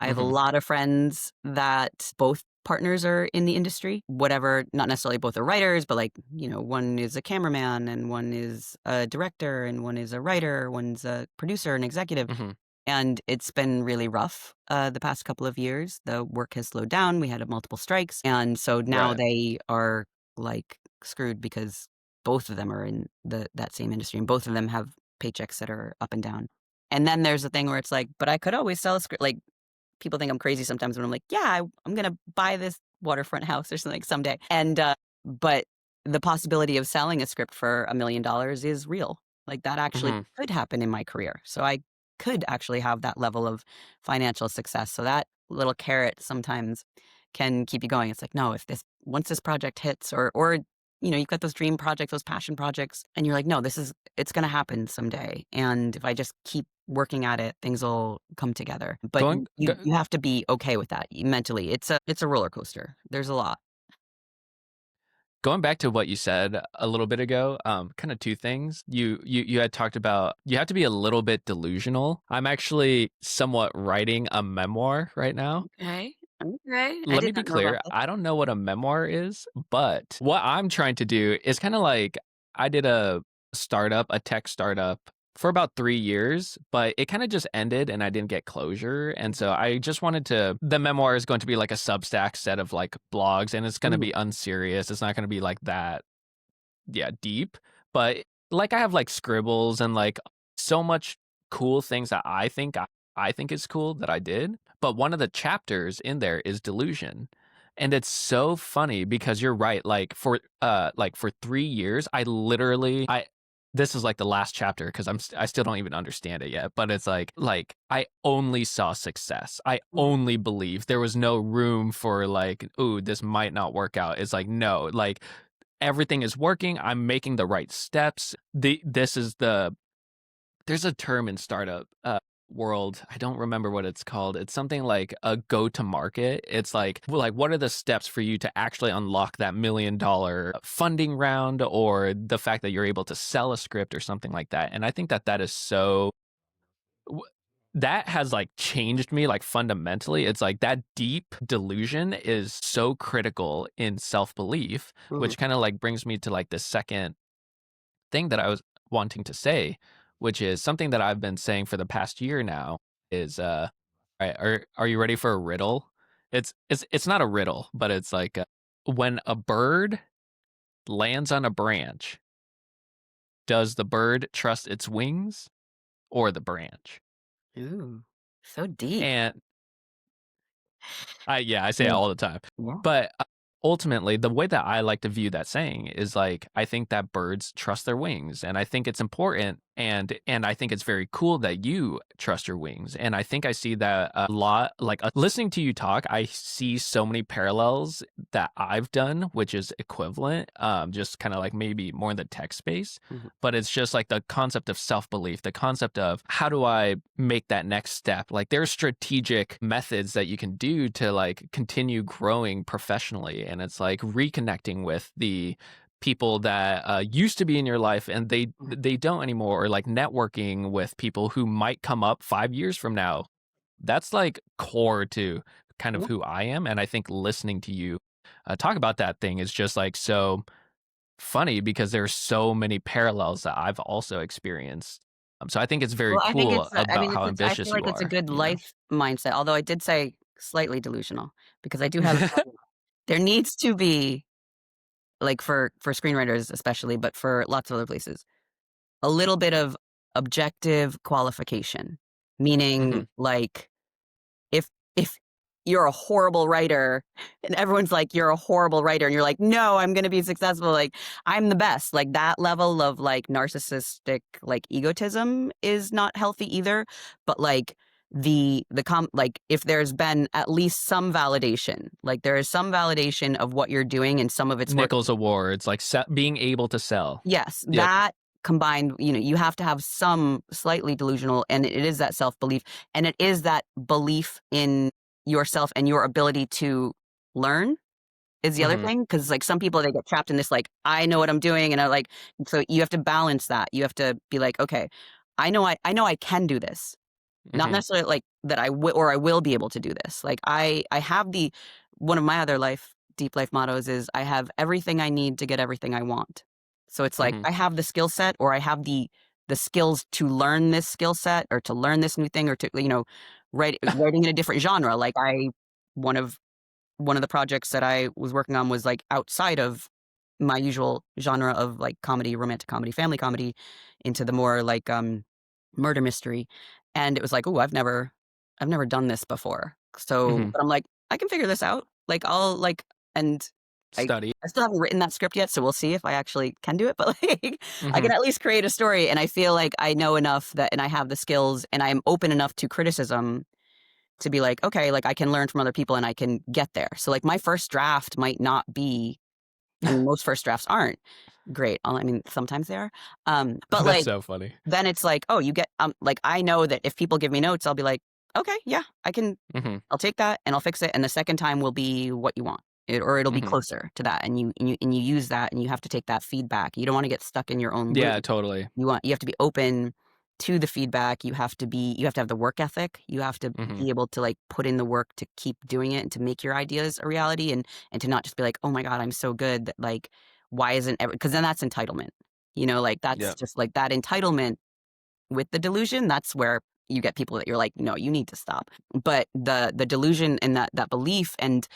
I have a Hmm. lot of friends that both partners are in the industry, whatever, not necessarily both are writers, but like, one is a cameraman and one is a director and one is a writer, one's a producer and executive. Hmm. And it's been really rough the past couple of years. The work has slowed down. We had multiple strikes. And so now Right. they are like screwed because both of them are in that same industry and both of them have paychecks that are up and down. And then there's a thing where it's like, but I could always sell a script. Like, people think I'm crazy sometimes when I'm like, yeah, I'm going to buy this waterfront house or something someday. And, but the possibility of selling a script for $1 million is real. Like, that actually Hmm. could happen in my career. So I could actually have that level of financial success. So that little carrot sometimes can keep you going. It's like, no, once this project hits, or, you've got those dream projects, those passion projects, and you're like, no, it's going to happen someday. And if I just keep working at it, things will come together. But Going you have to be okay with that mentally. It's a roller coaster. There's a lot. Going back to what you said a little bit ago, kind of two things. You had talked about you have to be a little bit delusional. I'm actually somewhat writing a memoir right now. Okay. Okay. I Let me did be not know about clear, this. I don't know what a memoir is, but what I'm trying to do is kind of like I did a tech startup for about 3 years, but it kind of just ended and I didn't get closure. And so I just wanted the memoir is going to be like a Substack set of like blogs and it's going to Mhm. be unserious. It's not going to be like that, yeah, deep. But like I have like scribbles and like so much cool things that I think is cool that I did. But one of the chapters in there is delusion. And it's so funny because you're right. Like for 3 years, I this is like the last chapter because I still don't even understand it yet. But it's like I only saw success. I Mhm. only believed there was no room for like, ooh, this might not work out. It's like no, like everything is working. I'm making the right steps. There's a term in startup world. I don't remember what it's called. It's something like a go to market. It's like what are the steps for you to actually unlock that $1 million funding round or the fact that you're able to sell a script or something like that. And I think that is so w- that has like changed me like fundamentally. It's like that deep delusion is so critical in self-belief, Mhm. which kind of like brings me to like the second thing that I was wanting to say, which is something that I've been saying for the past year now is all right, are you ready for a riddle? It's not a riddle, but it's like when a bird lands on a branch, does the bird trust its wings or the branch? Ooh, so deep. And I say it Yeah. all the time. Yeah. But ultimately, the way that I like to view that saying is like I think that birds trust their wings, and I think it's important, and I think it's very cool that you trust your wings, and I think I see that a lot. Like listening to you talk, I see so many parallels that I've done, which is equivalent, just kind of like maybe more in the tech space. Mhm. But it's just like the concept of self belief, the concept of how do I make that next step? Like there's strategic methods that you can do to like continue growing professionally. And it's like reconnecting with the people that used to be in your life and Mhm. they don't anymore, or like networking with people who might come up 5 years from now. That's like core to kind of Yeah. who I am. And I think listening to you talk about that thing is just like so funny because there's so many parallels that I've also experienced. So I think it's very Well, I think cool it's, I about mean, how I ambitious feel you like it's a are, good you know? life mindset, although I did say slightly delusional because I do have a caveat. There needs to be, like for screenwriters especially, but for lots of other places, a little bit of objective qualification, meaning Mhm. like if you're a horrible writer and everyone's like you're a horrible writer and you're like no I'm going to be successful, like I'm the best, like that level of like narcissistic like egotism is not healthy either. But like like if there's been at least some validation, like there is some validation of what you're doing and some of it's work. Nichols Awards, like being able to sell. Yes, Yep. that combined, you have to have some slightly delusional, and it is that self-belief, and it is that belief in yourself and your ability to learn is the other Mhm. thing. Because like some people, they get trapped in this, like, I know what I'm doing, and I like, so you have to balance that. You have to be like, okay, I know I can do this. Not Mhm. necessarily like that I will be able to do this. Like I have one of my other deep life mottos is I have everything I need to get everything I want. So it's like Mhm. I have the skill set, or I have the skills to learn this skill set, or to learn this new thing, or to, writing in a different genre. Like one of one of the projects that I was working on was like outside of my usual genre of like comedy, romantic comedy, family comedy, into the more like murder mystery. And it was like, oh, I've never done this before. So, Mhm. but I'm like, I can figure this out. Like I'll like, and I Study. I still haven't written that script yet, so we'll see if I actually can do it. But like, I Mhm. can at least create a story, and I feel like I know enough that, and I have the skills, and I'm open enough to criticism to be like, okay, like I can learn from other people and I can get there. So like my first draft might not be, I mean, most first drafts aren't great. I mean, sometimes they are. But That's like, so funny. then it's like, oh, you get, like, I know that if people give me notes, I'll be like, okay, yeah, Mhm. I'll take that and I'll fix it. And the second time will be what you want. Or it'll be Mhm. closer to that. And you use that, and you have to take that feedback. You don't want to get stuck in your own loop. Yeah, totally. You have to be open to the feedback. You have to have the work ethic. You have to Mhm. be able to like put in the work to keep doing it and to make your ideas a reality, and to not just be like, oh my God, I'm so good that like, why isn't because then that's entitlement. Like that's Yep. just like that entitlement with the delusion. That's where you get people that you're like, no, you need to stop. But the delusion and that belief, and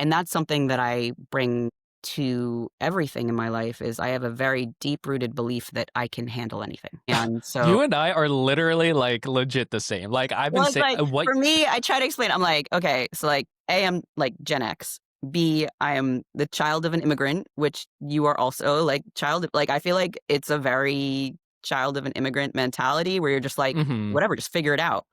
that's something that I bring to everything in my life, is I have a very deep rooted belief that I can handle anything. And so, You and I are literally like legit the same. Like I've been well, it's saying like what for me, I try to explain. I'm like, okay, so like A, I'm like Gen X. B, I am the child of an immigrant, which you are also like like I feel like it's a very child of an immigrant mentality where you're just like, Mhm. whatever, just figure it out.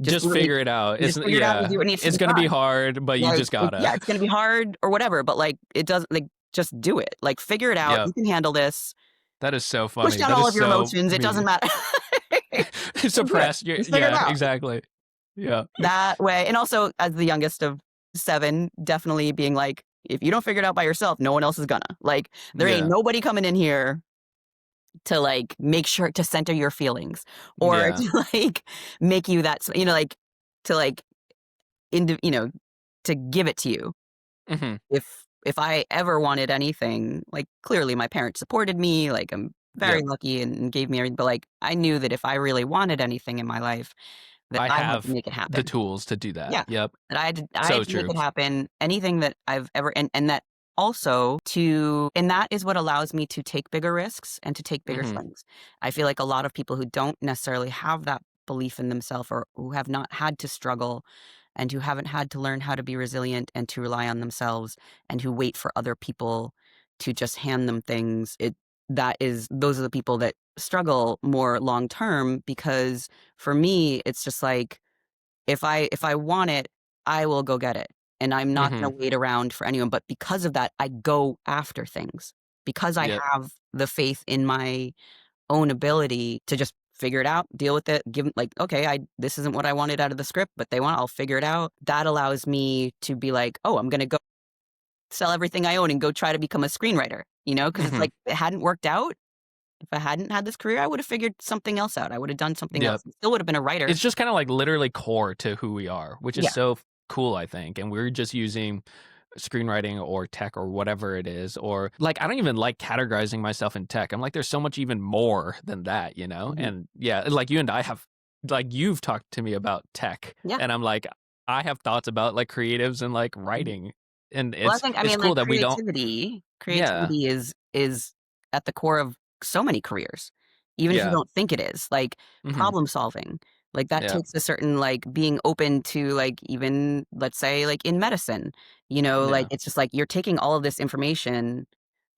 Just Just really figure it out. just figure it out and do Yeah. what needs to It's be gonna be done. hard, but you Like just gotta. yeah, it's gonna be hard or whatever, but like it doesn't, like, just do it. Like figure it out. Yep. You can handle this. That is so Push funny. down That all is of your so emotions. It doesn't me. matter. Just do it. Suppress your Just figure it yeah, out. exactly. Yeah. That way, and also as the youngest of 7, definitely being like, if you don't figure it out by yourself, no one else is gonna. Like, there ain't Yeah. nobody coming in here to like make sure to center your feelings, or Yeah. to like make you that, like to like you know, to give it to you. Mhm. If I ever wanted anything, like clearly my parents supported me, like I'm very Yep. lucky and gave me everything, but like I knew that if I really wanted anything in my life, that I I had to have make it the happen. tools to do that. Yeah. Yep. That I So had to make true. it happen. Anything that I've ever, and that also and that is what allows me to take bigger risks and to take bigger Mhm. swings. I feel like a lot of people who don't necessarily have that belief in themselves, or who have not had to struggle, and who haven't had to learn how to be resilient and to rely on themselves, and who wait for other people to just hand them things, those are the people that struggle more long term. Because for me, it's just like, if I want it, I will go get it. And I'm not Mhm. gonna wait around for anyone. But because of that, I go after things. Because I Yep. have the faith in my own ability to just figure it out, deal with it, give 'em like, okay, this isn't what I wanted out of the script, but they want, I'll figure it out. That allows me to be like, oh, I'm gonna go sell everything I own and go try to become a screenwriter, because it's Mhm. like, if it hadn't worked out, if I hadn't had this career, I would have figured something else out. I would have done something else. Yep. I still would have been a writer. It's just kinda like literally core to who we are, which is Yeah. so cool, I think. And we're just using screenwriting or tech or whatever it is, or like I don't even like categorizing myself in tech. I'm like, there's so much even more than that, you know? Mhm. And yeah, like you and I have, like you've talked to me about tech, Yeah. and I'm like, I have thoughts about like creatives and like Mhm. writing, and Well, I it's mean, cool like, that we don't. Yeah, creativity is at the core of so many careers, even if you yeah, don't think it is, like, hmm, problem solving, like, that yeah, takes a certain, like, being open to, like, even, let's say, like, in medicine, like, yeah, it's just like you're taking all of this information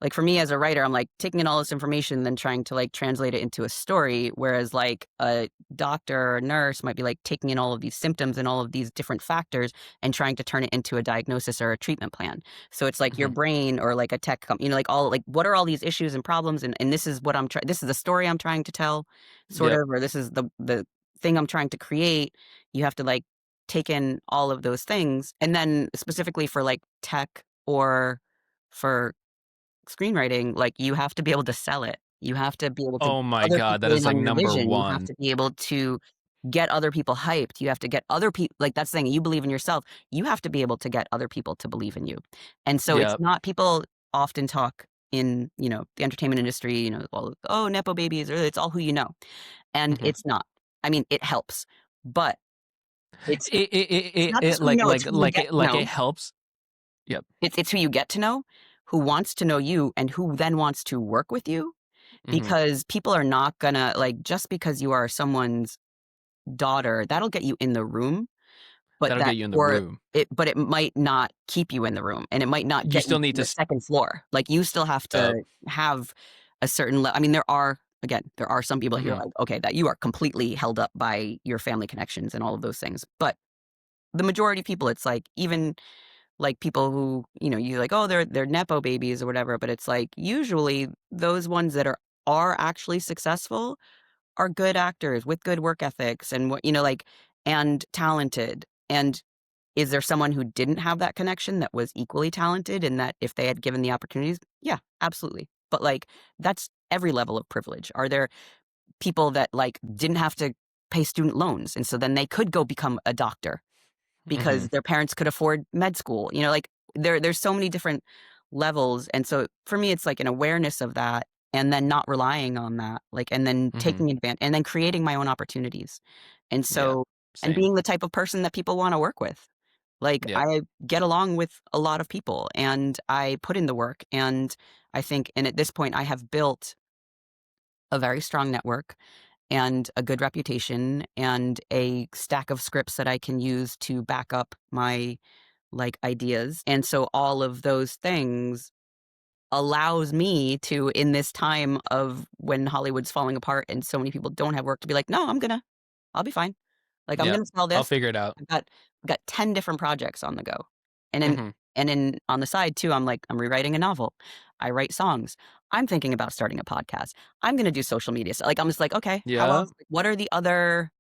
like, for me as a writer, I'm, like, taking in all this information, then trying to, like, translate it into a story, whereas, like, a doctor or nurse might be, like, taking in all of these symptoms and all of these different factors and trying to turn it into a diagnosis or a treatment plan. So it's like your hmm, brain or like a tech like all like what are all these issues and problems and this is what I'm trying this is the story I'm trying to tell, sort yep. of, or this is the thing I'm trying to create. You have to like take in all of those things. And then specifically for like tech or for screenwriting, like you have to be able to sell it. You have to be able to Oh get my other God, people that is in like on your number vision. You have one. to be able to get other people hyped. You have to get other people like that's the thing, you believe in yourself. You have to be able to get other people to believe in you. And so it's Yep. not people often talk in, the entertainment industry, well, oh, nepo babies, or it's all who you know. And Hmm. it's not. I mean, it helps, but it's not just It who you know, it's who you get to like it know. helps. Yep. It's who you get to know, who wants to know you, and who then wants to work with you Hmm. because people are not gonna like, just because you are someone's daughter, that'll get you in the room, but That'll that get you in the or room. it might not keep you in the room, and it might not You get you still to need to. the second floor. Like, you still have to Yep. have a certain I mean, there are some people that you're Hmm. like, "Okay, that you are completely held up by your family connections and all of those things." But the majority of people, it's like even like people who, you're like, "Oh, they're nepo babies," or whatever, but it's like, usually those ones that are actually successful are good actors with good work ethics and what like, and talented. And is there someone who didn't have that connection that was equally talented and that if they had given the opportunities? Yeah, absolutely. But, like, that's every level of privilege. Are there people that, like, didn't have to pay student loans, and so then they could go become a doctor? Hmm. Because their parents could afford med school, like, there's so many different levels, and so for me, it's like an awareness of that, and then not relying on that, like, and then Hmm. taking advantage, and then creating my own opportunities, and Yeah. so and Same. being the type of person that people wanna work with. Like, Yep. I get along with a lot of people, and I put in the work, and I think and at this point, I have built a very strong network and a good reputation and a stack of scripts that I can use to back up my, like, ideas, and so all of those things allows me to, in this time of when Hollywood's falling apart and so many people don't have work, to be like, "No, I'll be fine. Like, I'm Yep. gonna sell I'll this. figure it out. I've got 10 different projects on the go." And then Hmm. on the side too, I'm like, I'm rewriting a novel. I write songs. I'm thinking about starting a podcast. I'm gonna do social media. So, like, I'm just like, "Okay, how Yeah. else? What are the other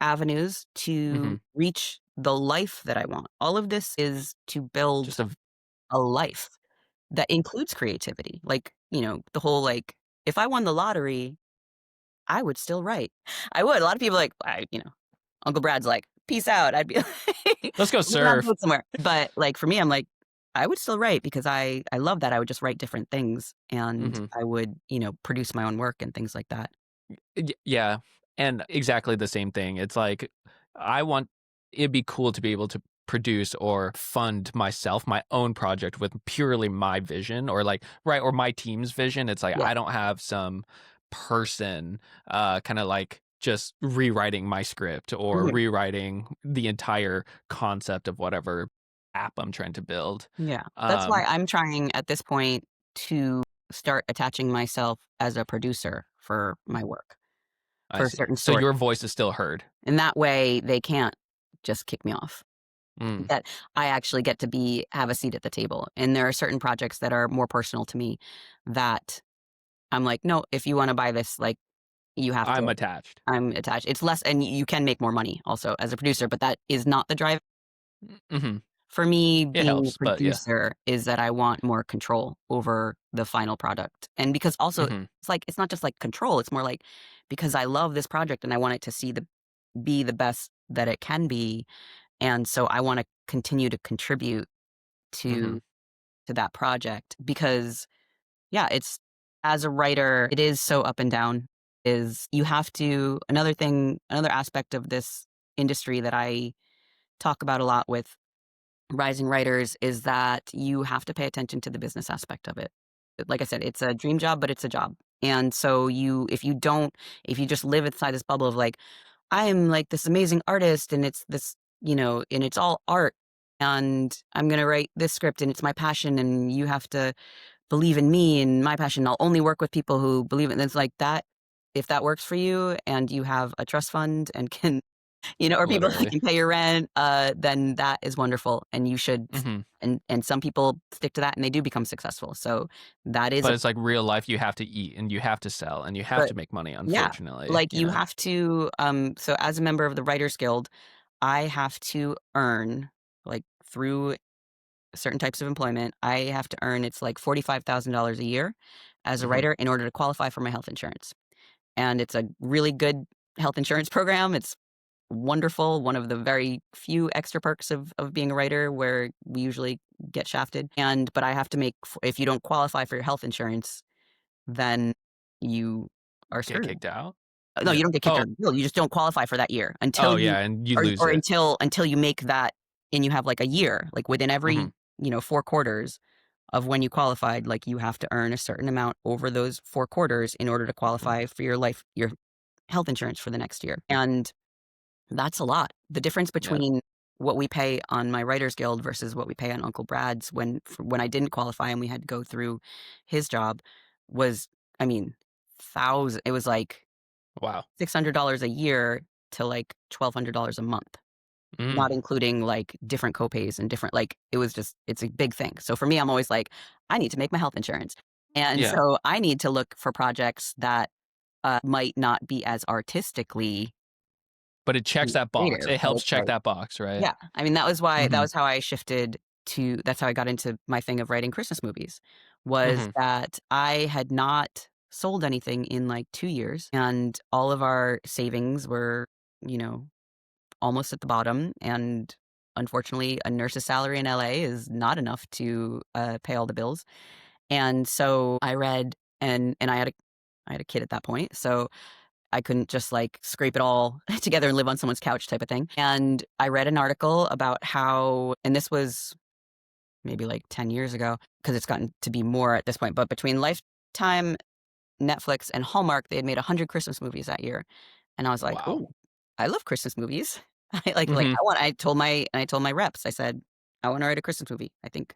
avenues Hmm. to reach the life that I want?" All of this is to build Just a. a life that includes creativity. Like, the whole, like, if I won the lottery, I would still write. I would. A lot of people like, Uncle Brad's like, "Peace out." I'd be like, Let's go "Moving on to surf. it somewhere." But, like, for me, I'm like, I would still write because I love that. I would just write different things, and Hmm. I would, produce my own work and things like that. Yeah, and exactly the same thing. It's like I want it'd be cool to be able to produce or fund myself, my own project with purely my vision or like right or my team's vision. It's like Yeah. I don't have some person kind of like just rewriting my script or Mhm. rewriting the entire concept of whatever app I'm trying to build. Yeah. That's why Um I'm trying at this point to start attaching myself as a producer for my work, I for see. certain So stories. your voice is still heard. And that way they can't just kick me off. Mm. That I actually get to have a seat at the table. And there are certain projects that are more personal to me that I'm like, "No, if you wanna buy this, like, you have to." I'm attached. I'm attached. It's less and you can make more money also as a producer, but that is not the drive. Hmm. For me, It being a helps, but yeah. producer is that I want more control over the final product. And because also Mhm. it's like it's not just like control, it's more like because I love this project and I want it to be the best that it can be, and so I wanna continue to contribute Mm-hmm. to that project because yeah, it's as a writer, it is so up and down. Is you have to another aspect of this industry that I talk about a lot with rising writers is that you have to pay attention to the business aspect of it. Like I said, it's a dream job, but it's a job. And so if you just live inside this bubble of like, I am like this amazing artist and it's this, and it's all art and I'm going to write this script and it's my passion and you have to believe in me and my passion. I'll only work with people who believe in it. It's like that. If that works for you and you have a trust fund and can or people that Literally. can pay your rent, then that is wonderful, and you should. Mm-hmm. And some people stick to that, and they do become successful. So that is But it's like real life. You have to eat and you have to sell and you have but to make money. yeah, Unfortunately, like you have to. So as a member of the Writers Guild, I have to earn like through certain types of employment. I have to earn it's like $45,000 a year as a Mm-hmm. writer in order to qualify for my health insurance, and it's a really good health insurance program. It's wonderful. One of the very few extra perks of being a writer where we usually get shafted. But I have to if you don't qualify for your health insurance, then you are Get screwed. kicked out. No, Yeah. you don't get kicked out Oh. of the field. You just don't qualify for that year Oh yeah, and you lose or it. until you make that and you have like a year, like within Mm-hmm. every, 4 quarters of when you qualified, like you have to earn a certain amount over those 4 quarters in order to qualify for your health insurance for the next year. And that's a lot. The difference Yep. between what we pay on my Writers Guild versus what we pay on Uncle Brad's when I didn't qualify and we had to go through his job was, I mean, it was like Wow. $600 a year to like $1,200 a month, not Mm. including like different copays and different, like, it's a big thing. So for me, I'm always like, I need to make my health insurance. And Yeah. so I need to look for projects that might not be as artistically But it checks that box. creative, It but helps it's check like, that box, right? yeah, I mean, that Mm-hmm. was how I shifted that's how I got into my thing of writing Christmas movies, was Mm-hmm. that I had not sold anything in like 2 years, and all of our savings were, you know, almost at the bottom, and unfortunately, a nurse's salary in LA is not enough to, pay all the bills, and so I read and I had a kid at that point, so I couldn't just like scrape it all together and live on someone's couch type of thing. And I read an article about how, and this was maybe like 10 years ago, because it's gotten to be more at this point, but between Lifetime, Netflix, and Hallmark, they had made 100 Christmas movies that year. And I was like, Wow. oh, I love Christmas movies. Mm-hmm. I told my reps, I said, I want to write a Christmas movie. I think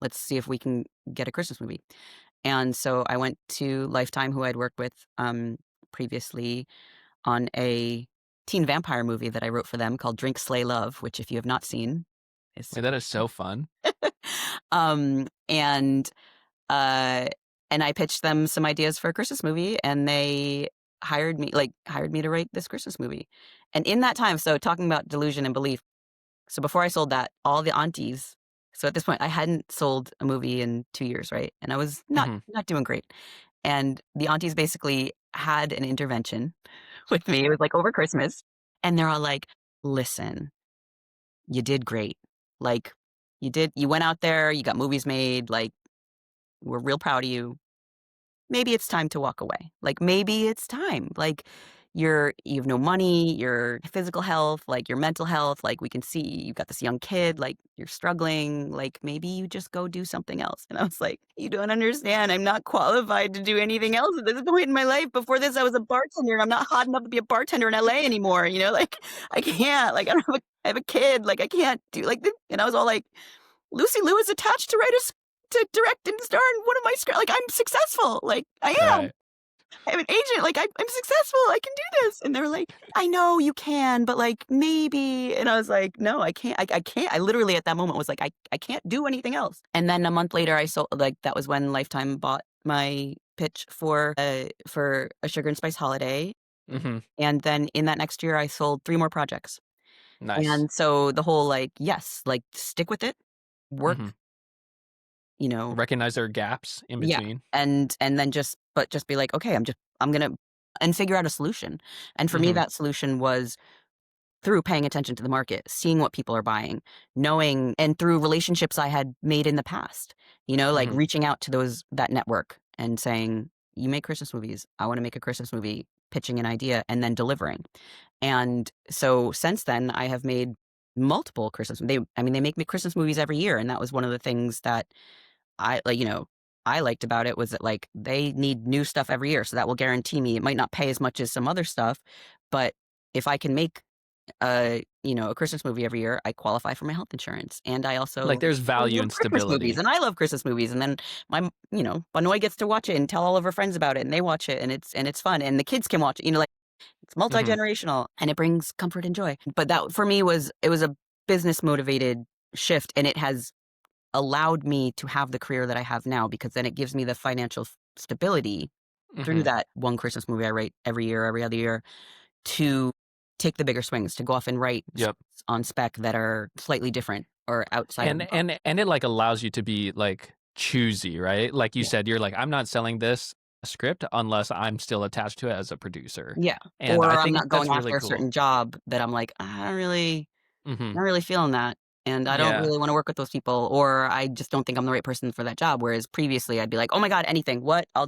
let's see if we can get a Christmas movie. And so I went to Lifetime, who I'd worked with previously, on a teen vampire movie that I wrote for them called Drink, Slay, Love, which if you have not seen is Wait, super that is so fun. um, and, uh, and I pitched them some ideas for a Christmas movie, and they hired me to write this Christmas movie. And in that time, so talking about delusion and belief, so before I sold that, all the aunties, so at this point, I hadn't sold a movie in 2 years, right? And I was Mm-hmm. not doing great. And the aunties basically had an intervention with me. It was like over Christmas. And they're all like, listen, you did great. Like, you went out there, you got movies made. Like, we're real proud of you. Maybe it's time to walk away. Like, maybe it's time. Like, you have no money, your physical health, like your mental health, like we can see you've got this young kid, like you're struggling, like maybe you just go do something else. And I was like, you don't understand. I'm not qualified to do anything else at this point in my life. Before this, I was a bartender and I'm not hot enough to be a bartender in LA anymore. Like I can't, like I have a kid, like I can't do like this. And I was all like, Lucy Liu is attached to to direct and star in one of my scripts. Like I'm successful. Like I am. Right. I have an agent. Like I'm successful. I can do this. And they were like, I know you can, but like maybe. And I was like, no, I can't. I can't. I literally at that moment was like, I can't do anything else. And then a month later, I sold. Like that was when Lifetime bought my pitch for a Sugar and Spice holiday. Mm-hmm. And then in that next year, I sold 3 more projects. Nice. And so the whole like, yes, like stick with it, Mm-hmm. work, you know, Recognize there are gaps in yeah, between. and then just be like, okay, I'm gonna and figure out a solution. And for me, Mm-hmm. that solution was through paying attention to the market, seeing what people are buying, knowing, and through relationships I had made in the past, like Mhm. reaching out to that network and saying, you make Christmas movies. I want to make a Christmas movie, pitching an idea and then delivering. And so since then I have made multiple they make me Christmas movies every year. And that was one of the things that I like, I liked about it was that like they need new stuff every year. So that will guarantee me it might not pay as much as some other stuff, but if I can make a Christmas movie every year, I qualify for my health insurance. And I Like, also there's value love and Christmas movies stability. and I love Christmas movies. And then Banoy gets to watch it and tell all of her friends about it and they watch it and it's fun and the kids can watch it, like it's Mhm. multi-generational and it brings comfort and joy. But that for me it was a business motivated shift and it has allowed me to have the career that I have now because then it gives me the financial stability through Mhm. that one Christmas movie I write every year, every other year to take the bigger swings, to go off and write Yep. on spec that are slightly different or outside of And the box. and it, like, allows you to be, like, choosy, right? Like you Yeah. said, you're like, "I'm not selling this script unless I'm still attached to it as a producer." Yeah. And I Or I'm think not that's going really after a cool. certain job that I'm like, I don't really Mhm. not really feeling that. And I don't Yeah. really want to work with those people, or I just don't think I'm the right person for that job. Whereas previously I'd be like, oh my God, anything. What? I'll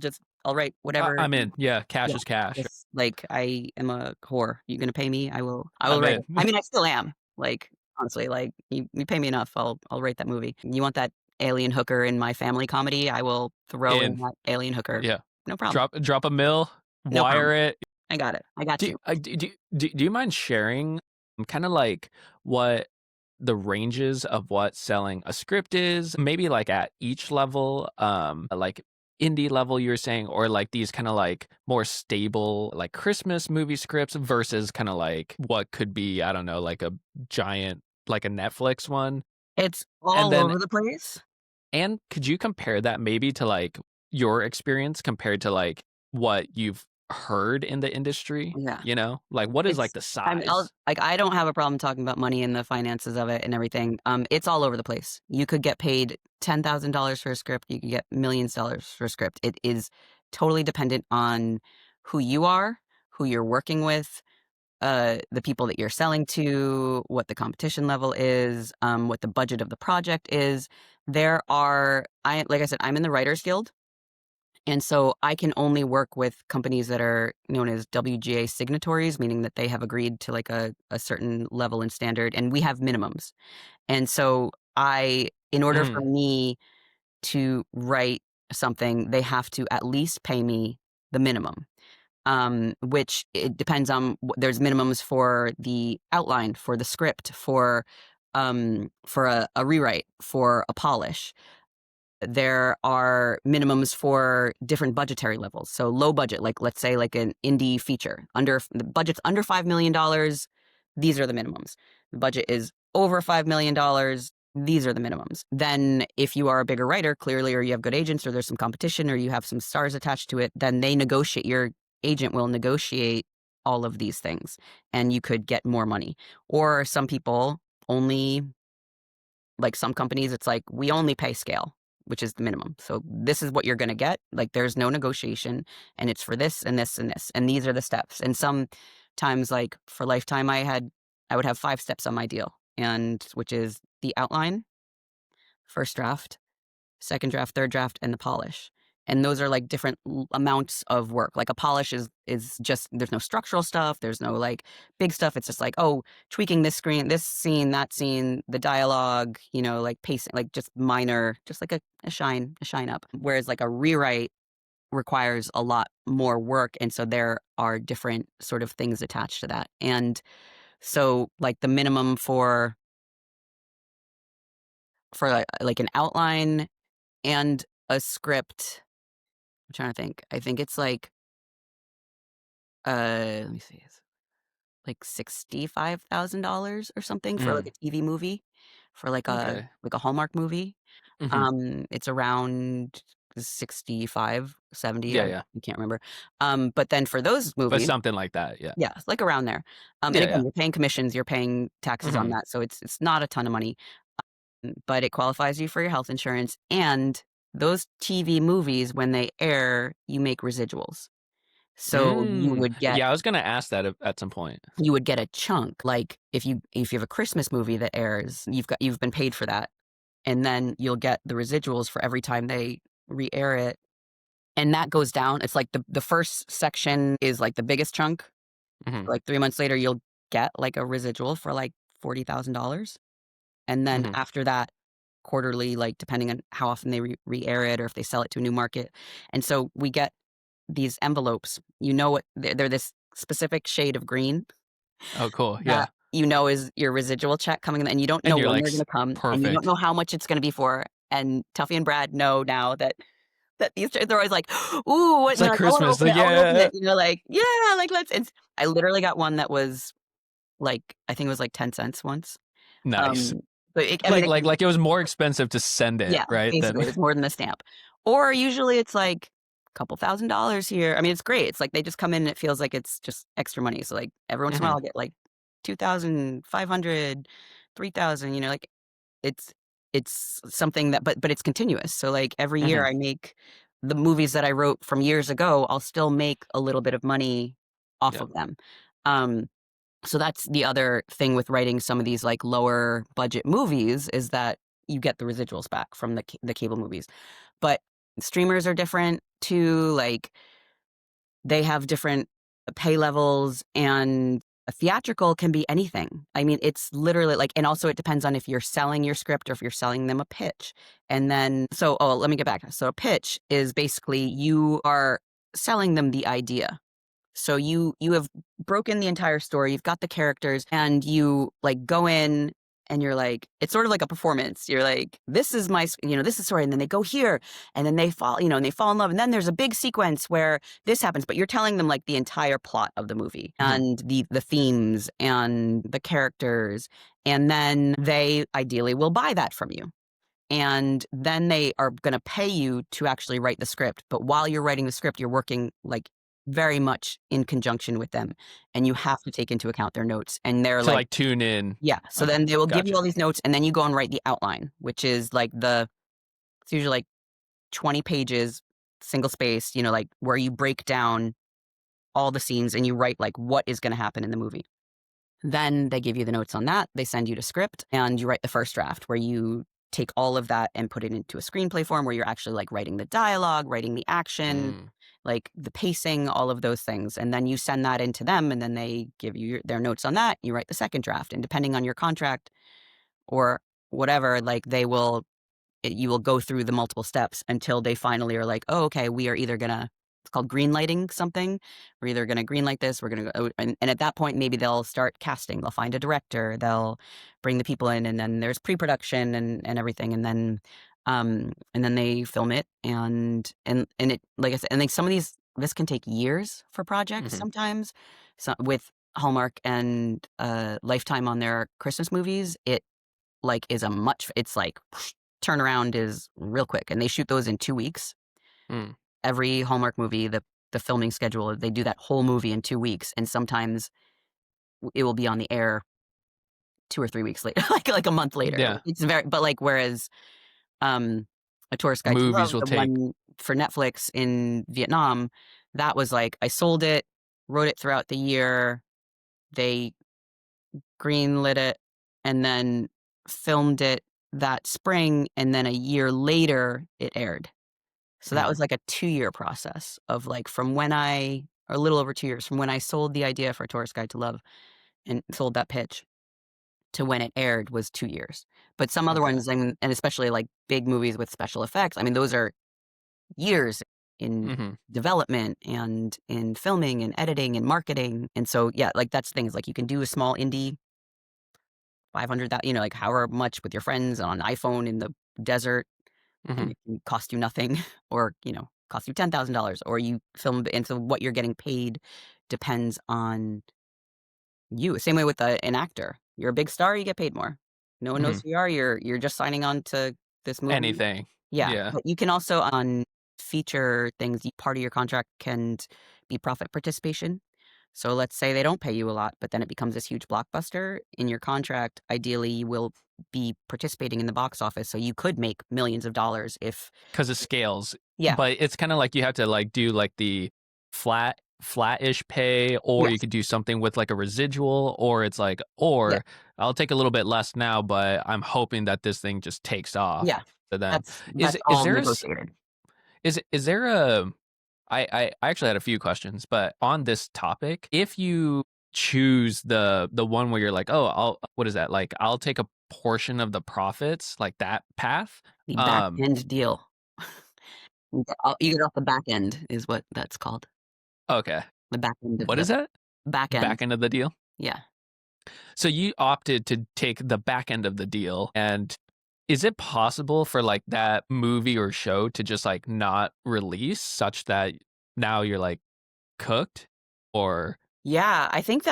write whatever. I'm in. Yeah, cash Yeah. is cash. Just like I am a whore. You gonna pay me? I will I'm write in. it. I mean, I still am. Like, honestly, like you pay me enough, I'll write that movie. You want that alien hooker in my family comedy? I will throw in In. that alien hooker. Yeah. No problem. Drop a mill, No wire problem. it. I got it. I got Do you. do you mind sharing kinda like what the ranges of what selling a script is? Maybe, like, at each level, like, indie level you were saying, or, like, these kinda, like, more stable, like, Christmas movie scripts versus kinda, like, what could be, I don't know, like a giant like a Netflix one? It's And all then over the place. and could you compare that maybe to, like, your experience compared to, like, what you've heard in the industry? Yeah. Like, what is, like, It's the I'll size? like, I don't have a problem talking about money and the finances of it and everything. It's all over the place. You could get paid $10,000 for a script, you could get millions of dollars for a script. It is totally dependent on who you are, who you're working with, the people that you're selling to, what the competition level is, what the budget of the project is. Like I said, I'm in the Writers Guild. And so I can only work with companies that are known as WGA signatories, meaning that they have agreed to like a certain level and standard, and we have minimums. And so in order for Mhm, me to write something, they have to at least pay me the minimum. Which it depends on, there's minimums for the outline, for the script, for a rewrite, for a polish. There are minimums for different budgetary levels. So low budget, like let's say like an indie feature, the budget's under $5 million, these are the minimums. The budget is over $5 million, these are the minimums. Then if you are a bigger writer, clearly, or you have good agents, or there's some competition, or you have some stars attached to it, then your agent will negotiate all of these things and you could get more money. Or some people only, like some companies, it's like, we only pay scale, which is the minimum. So this is what you're going to get. Like there's no negotiation and it's for this and this and this. And these are the steps. And sometimes like for Lifetime, I would have 5 steps on my deal, and which is the outline, first draft, second draft, third draft, and the polish. And those are like different amounts of work. Like a polish is just, there's no structural stuff, there's no like big stuff. It's just like, oh, tweaking this scene, that scene, the dialogue, like pacing, like just minor, just like a shine up. Whereas like a rewrite requires a lot more work, and so there are different sort of things attached to that. And so like the minimum for like an outline and a script, I'm trying to think. I think it's like, let me see, it's like $65,000 or something for like mm, a TV movie, for okay. like a Hallmark movie. Mhm. It's around 65, 70. Yeah, yeah. I can't remember. But then for those But movies, something like that, yeah. yeah, it's like around there. And Yeah, again, yeah. you're paying commissions, you're paying taxes on Mhm. that, so it's not a ton of money, but it qualifies you for your health insurance. And those TV movies, when they air, you make residuals. So you would get Yeah, I was gonna ask that at some point. a chunk. Like if you have a Christmas movie that airs, you've been paid for that. And then you'll get the residuals for every time they re-air it. And that goes down. It's like the first section is like the biggest chunk. Hmm. Like 3 months later, you'll get like a residual for like $40,000. And then Hmm. after that, quarterly, like depending on how often they re-air it or if they sell it to a new market. And so we get these envelopes. You know what? They're this specific shade of green Oh, cool. Yeah. that you know is your residual check coming in, and you don't And know you're when like, they're going to come, and you don't perfect. know how much it's going to be for. And Tuffy and Brad know now that they're always like, "Ooh, what?" It's You know, like like, "I want to Christmas. open Like, it. I want to open yeah. it." You know, like, "Yeah, like let's." I literally got one that was like, I think it was like 10 cents once. Nice. Um, but I mean, Like it was more expensive to send it, yeah, right? Than basically, it was more than the stamp. Or usually it's like a couple $1,000s here. I mean, it's great. It's like they just come in and it feels like it's just extra money. So like every once in a while Mhm. I'll get like 2,500, 3,000, you know, like it's something that but it's continuous. So like every year Mhm. I make the movies that I wrote from years ago, I'll still make a little bit of money off Yep. of them. Um so that's the other thing with writing some of these like lower budget movies is that you get the residuals back from the cable movies. But streamers are different too. Like they have different pay levels, and a theatrical can be anything. I mean, it's literally like, and also it depends on if you're selling your script or if you're selling them a pitch. And then, let me get back. So a pitch is basically you are selling them the idea. So you have broken the entire story, you've got the characters, and you, like, go in and you're like it's sort of like a performance. You're like, "This is my this is story," and then they go here, and then they fall and they fall in love, and then there's a big sequence where this happens, but you're telling them, like, the entire plot of the movie, Mhm. and the themes, and the characters, and then they ideally will buy that from you. And then they are gonna pay you to actually write the script, but while you're writing the script, you're working, like, very much in conjunction with them, and you have to take into account their notes, and they're To like like tune in. yeah, so Okay, then they will give you gotcha. all these notes, and then you go and write the outline, which is, like, it's usually, like, 20 pages, single space, like, where you break down all the scenes and you write, like, what is gonna happen in the movie. Then they give you the notes on that. They send you to script and you write the first draft where you take all of that and put it into a screenplay form where you're actually like writing the dialogue, writing the action, Mm. like the pacing, all of those things. And then you send that into them and then they give you their notes on that. You write the second draft. And depending on your contract or whatever, like you will go through the multiple steps until they finally are like, "Oh, okay, we are either gonna" it's called green lighting something. "We're either gonna green light this, we're gonna go," and at that point, maybe they'll start casting. They'll find a director, they'll bring the people in, and then there's pre-production and everything, and then they film it, and it like I said, and like some of this can take years for projects Mhm. sometimes. So with Hallmark and Lifetime on their Christmas movies, it like is a much it's like turnaround is real quick, and they shoot those in 2 weeks. Mm. Every Hallmark movie, the filming schedule, they do that whole movie in 2 weeks, and sometimes it will be on the air 2 or 3 weeks later, like a month later. Yeah. It's very but, like, whereas, um, A Tourist Guide to Movies Love, will the take. one for Netflix in Vietnam, that was like, I sold it, wrote it throughout the year, they greenlit it, and then filmed it that spring, and then a year later, it aired. So that was Mm. like a 2-year process of like from when or a little over 2 years from when I sold the idea for A Tourist Guide to Love and sold that pitch to when it aired was 2 years. But some other Okay. ones, and especially like big movies with special effects, I mean, those are years in Mhm. development and in filming and editing and marketing. And so, yeah, like that's things like you can do a small indie 500 that, like however much with your friends on an iPhone in the desert, and Mhm. it can cost you nothing or, cost you $10,000 or you film and so what you're getting paid depends on you. Same way with an actor. You're a big star, you get paid more. No one knows Mhm. who you are, you're just signing on to this movie. Anything. Yeah, Yeah. but you can also on feature things, part of your contract can be profit participation. So let's say they don't pay you a lot, but then it becomes this huge blockbuster. In your contract, ideally, you will be participating in the box office, so you could make millions of dollars if 'Cause it scales. yeah, But it's kinda like you have to, like, do, like, the flat flat-ish pay, or you Yes. could do something with like a residual, or it's like, Yeah. or I'll take a little bit less now, but I'm hoping that this thing just takes off. Yeah. So then, That's is all there negotiated. is there a I actually had a few questions, but on this topic, if you choose the one where you're like, oh, I'll what is that? Like, I'll take a portion of the profits, like that path. The back Um, end deal. You get off the back end is what that's called. okay. The back end of What is the that? back end. Back end of the deal? Yeah. So you opted to take the back end of the deal, and is it possible for like that movie or show to just like not release such that now you're like cooked, or Yeah, I think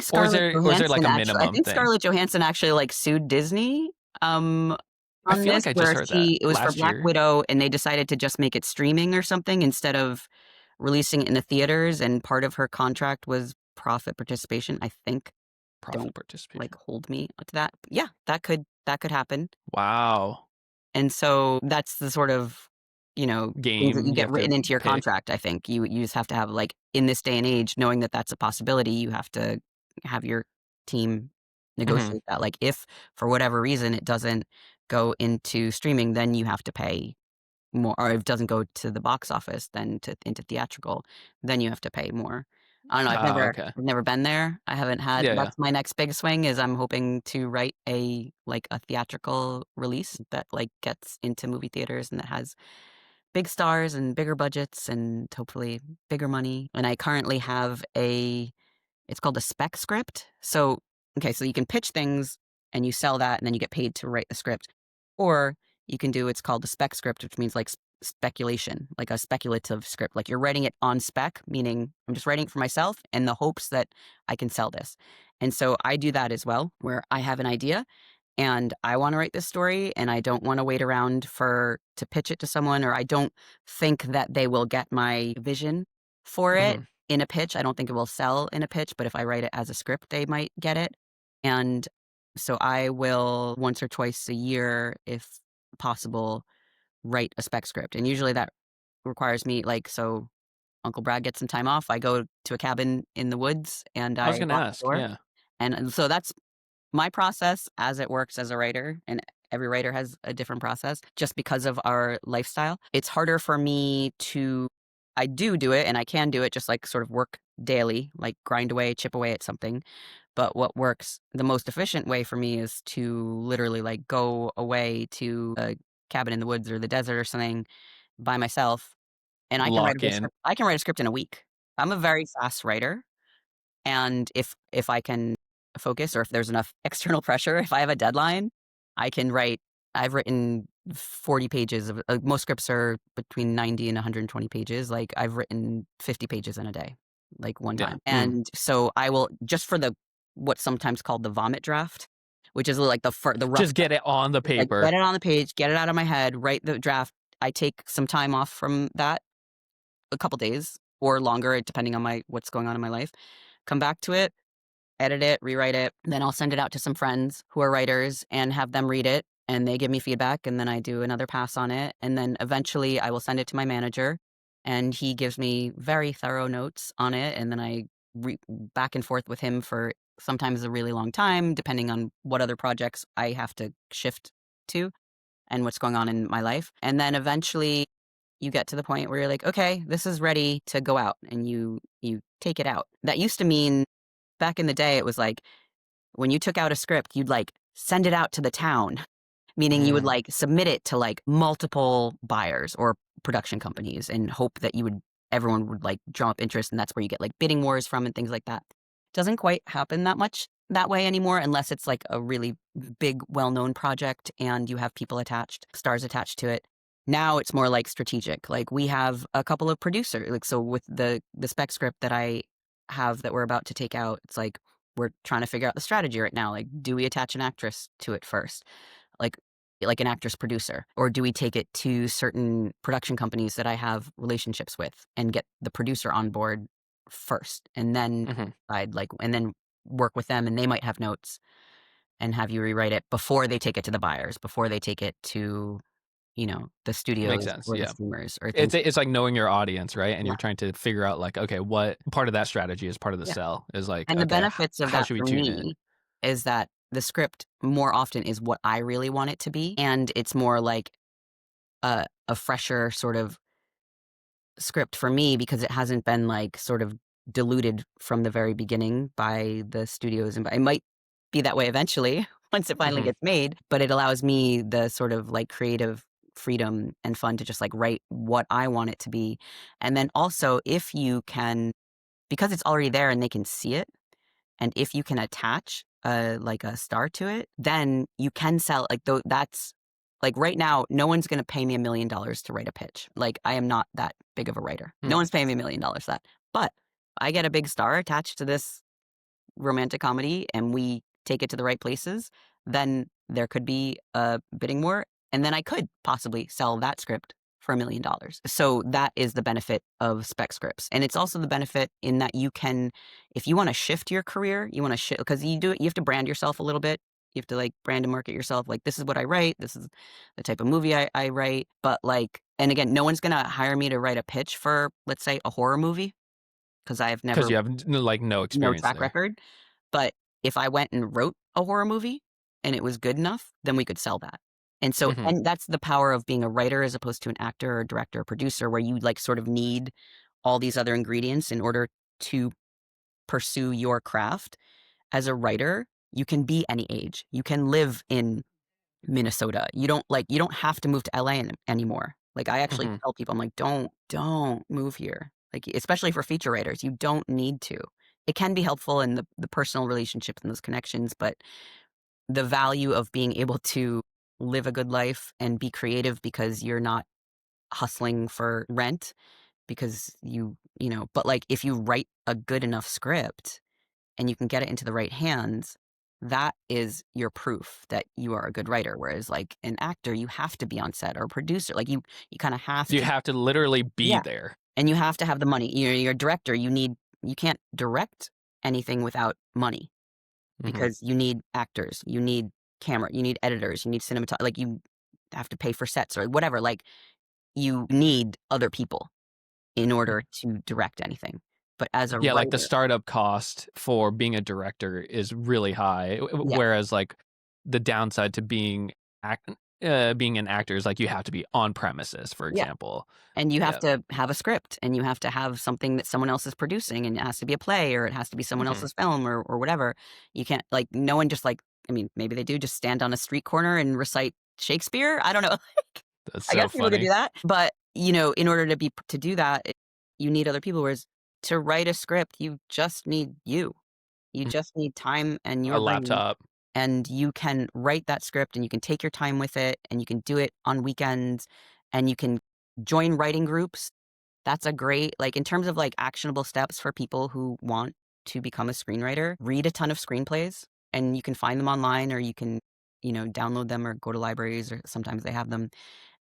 Scarlett or is there like Johansson a actually I minimum think thing? Scarlett Johansson actually, like, sued Disney, I on feel this, like I just where heard that it was for last Black year. Widow, and they decided to just make it streaming or something instead of releasing it in the theaters, and part of her contract was profit participation, I think. Profit Don't, like, participation. hold me to that. Yeah, that could happen. Wow. And so that's the sort of, things that Game you you get have to written into your pick. contract, I think. You just have to have, like, in this day and age, knowing that that's a possibility, you have to have your team Mhm. negotiate that. Like, if for whatever reason it doesn't go into streaming, then you have to pay more, or if it doesn't go to the box office, then into theatrical, then you have to pay more. I don't know, Ah, okay. I've never been there. I haven't had Yeah, yeah. That's my next big swing is I'm hoping to write a theatrical release that, like, gets into movie theaters and that has big stars and bigger budgets and hopefully bigger money. And I currently have it's called a spec script. So, okay, so you can pitch things and you sell that and then you get paid to write the script. Or you can do it's called a spec script, which means like speculation, like a speculative script. Like you're writing it on spec, meaning I'm just writing it for myself in the hopes that I can sell this. And so I do that as well, where I have an idea and I want to write this story and I don't want to wait around for to pitch it to someone, or I don't think that they will get my vision for it Mhm. in a pitch. I don't think it will sell in a pitch, but if I write it as a script, they might get it. And so I will once or twice a year, if possible, write a spec script. And usually that requires me, like, so Uncle Brad gets some time off. I go to a cabin in the woods and I was I gonna lock the ask, door. yeah. And so that's my process as it works as a writer, and every writer has a different process just because of our lifestyle. It's harder for me to I do it and I can do it, just like sort of work daily, like grind away, chip away at something. But what works the most efficient way for me is to literally, like, go away to a cabin in the woods or the desert or something by myself, and Lock in. I can write a script in a week. I'm a very fast writer. And if I can focus, or if there's enough external pressure, if I have a deadline, I can write I've written 40 pages of most scripts are between 90 and 120 pages. Like, I've written 50 pages in a day, like, one Yeah. time. And so I will just for the what's sometimes called the vomit draft, which is like the rough Just get it on the draft. Like, get paper. it on the page, get it out of my head, write the draft. I take some time off from that, a couple days or longer, depending on my what's going on in my life. Come back to it, edit it, rewrite it. Then I'll send it out to some friends who are writers and have them read it. And they give me feedback. And then I do another pass on it. And then eventually I will send it to my manager. And he gives me very thorough notes on it. And then I back and forth with him for sometimes a really long time, depending on what other projects I have to shift to and what's going on in my life. And then eventually you get to the point where you're like, okay, this is ready to go out, and you take it out. That used to mean back in the day, it was like when you took out a script, you'd, like, send it out to the town, meaning you would, Mhm. like, submit it to, like, multiple buyers or production companies and hope that everyone would, like, draw up interest, and that's where you get, like, bidding wars from and things like that. Doesn't quite happen that much that way anymore unless it's, like, a really big, well-known project and you have people attached, stars attached to it. Now it's more, like, strategic. Like, we have a couple of producers, like, so with the spec script that I have that we're about to take out, it's like we're trying to figure out the strategy right now. Like, do we attach an actress to it first? Like an actress producer? Or do we take it to certain production companies that I have relationships with and get the producer on board first and then Mhm. and then work with them, and they might have notes and have you rewrite it before they take it to the buyers, before they take it to the Makes studios sense. or the Yeah. streamers or It's things. it's like knowing your audience, right? And Yeah. you're trying to figure out like, okay, what part of that strategy is part of the Yeah. sell is like, And the okay, benefits of how that should we for tune in? me is that the script more often is what I really want it to be, and it's more like a fresher sort of script for me because it hasn't been, like, sort of diluted from the very beginning by the studios, and it might be that way eventually once it finally Mhm. gets made, but it allows me the sort of, like, creative freedom and fun to just, like, write what I want it to be, and then also if you can because it's already there and they can see it, and if you can attach like a star to it, then you can sell like that's like right now, no one's gonna pay me $1 million to write a pitch. Like I am not that big of a writer. No Mm. one's paying me $1 for that. But I get a big star attached to this romantic comedy and we take it to the right places, then there could be a bidding war, and then I could possibly sell that script for $1 million. So that is the benefit of spec scripts. And it's also the benefit in that you can, if you want to shift your career, you want to shift because you have to brand yourself a little bit. You have to like brand and market yourself. Like, this is what I write. This is the type of movie I write. But like, and again, no one's going to hire me to write a pitch for, let's say, a horror movie because I've Because never you have like no no experience track there. record. But if I went and wrote a horror movie and it was good enough, then we could sell that. And so, Mhm. and that's the power of being a writer as opposed to an actor or director or producer, where you like sort of need all these other ingredients in order to pursue your craft. As a writer, you can be any age. You can live in Minnesota. You don't have to move to LA anymore. Like I actually Mhm. tell people, I'm like, don't move here. Like especially for feature writers, you don't need to. It can be helpful in the personal relationships and those connections, but the value of being able to live a good life and be creative because you're not hustling for rent because but like if you write a good enough script and you can get it into the right hands, that is your proof that you are a good writer. Whereas like an actor, you have to be on set, or a producer, like you kind of have You to, have to literally be yeah. there. And you have to have the money. You're a director. You can't direct anything without money Mhm. because you need actors, you need camera, you need editors, you need like you have to pay for sets or whatever. Like you need other people in order to direct anything. But as a Yeah, like the writer, startup cost for being a director is really high, yeah, whereas like the downside to act being an actor is like you have to be on premises, for yeah. example. And you have Yeah. to have a script and you have to have something that someone else is producing, and it has to be a play or it has to be someone Mhm. else's film or whatever. You can't like no one just like I mean, maybe they do just stand on a street corner and recite Shakespeare. I don't know. That's I so guess people could do funny. that. But, in order to do that, you need other people. Whereas to write a script, you just need you. You Mhm. just need time and A your brain, laptop. and you can write that script and you can take your time with it and you can do it on weekends and you can join writing groups. That's a great like in terms of like actionable steps for people who want to become a screenwriter, read a ton of screenplays and you can find them online or you can, download them or go to libraries or sometimes they have them.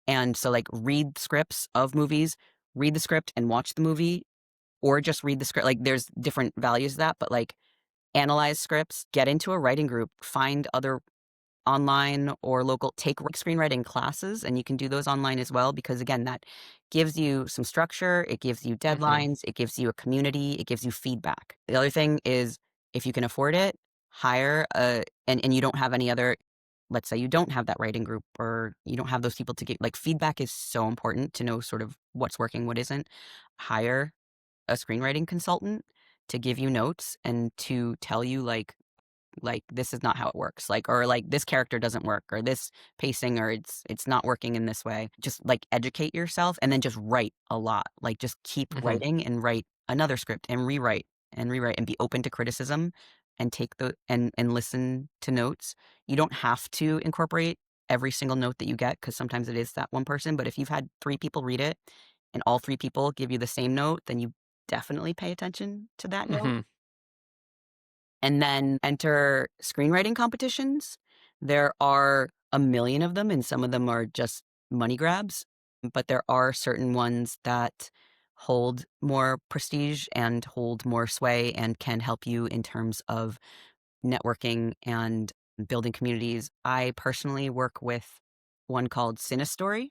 And so like read scripts of movies, read the script and watch the movie, or just read the script. Like there's different values of that, but like analyze scripts, get into a writing group, find other online or local, take screenwriting classes, and you can do those online as well because again, that gives you some structure, it gives you Mhm. deadlines, it gives you a community, it gives you feedback. The other thing is if you can afford it, hire a and you don't have any other, let's say you don't have that writing group or you don't have those people to get like feedback is so important to know sort of what's working, what isn't. Hire a screenwriting consultant to give you notes and to tell you like this is not how it works, like or like this character doesn't work or this pacing or it's not working in this way. Just like educate yourself and then just write a lot, like just keep Mhm. writing and write another script and rewrite and be open to criticism and take the and listen to notes. You don't have to incorporate every single note that you get because sometimes it is that one person, but if you've had 3 people read it and all 3 people give you the same note, then you definitely pay attention to that note. Mhm. And then enter screenwriting competitions. There are a million of them, and some of them are just money grabs, but there are certain ones that hold more prestige and hold more sway and can help you in terms of networking and building communities. I personally work with one called Cinestory.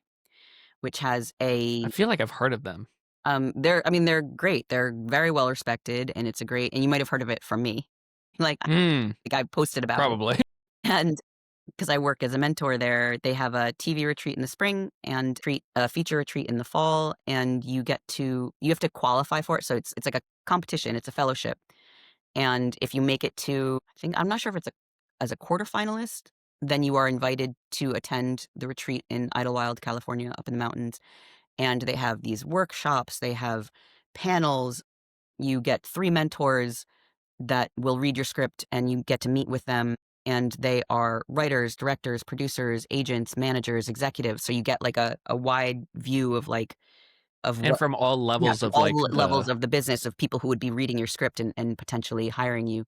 which has I feel like I've heard of them. they're great. They're very well respected, and it's a great, and you might have heard of it from me. Like, I posted about it. Probably. And because I work as a mentor there, they have a TV retreat in the spring and a feature retreat in the fall, and you have to qualify for it. So it's like a competition, it's a fellowship. And if you make it to, I'm not sure if it's as a quarterfinalist, then you are invited to attend the retreat in Idlewild, California, up in the mountains. And they have these workshops, they have panels. You get 3 mentors that will read your script, and you get to meet with them. And they are writers, directors, producers, agents, managers, executives. So you get like a wide view of And what, from all yeah, levels from of all like levels the of the business of people who would be reading your script and potentially hiring you.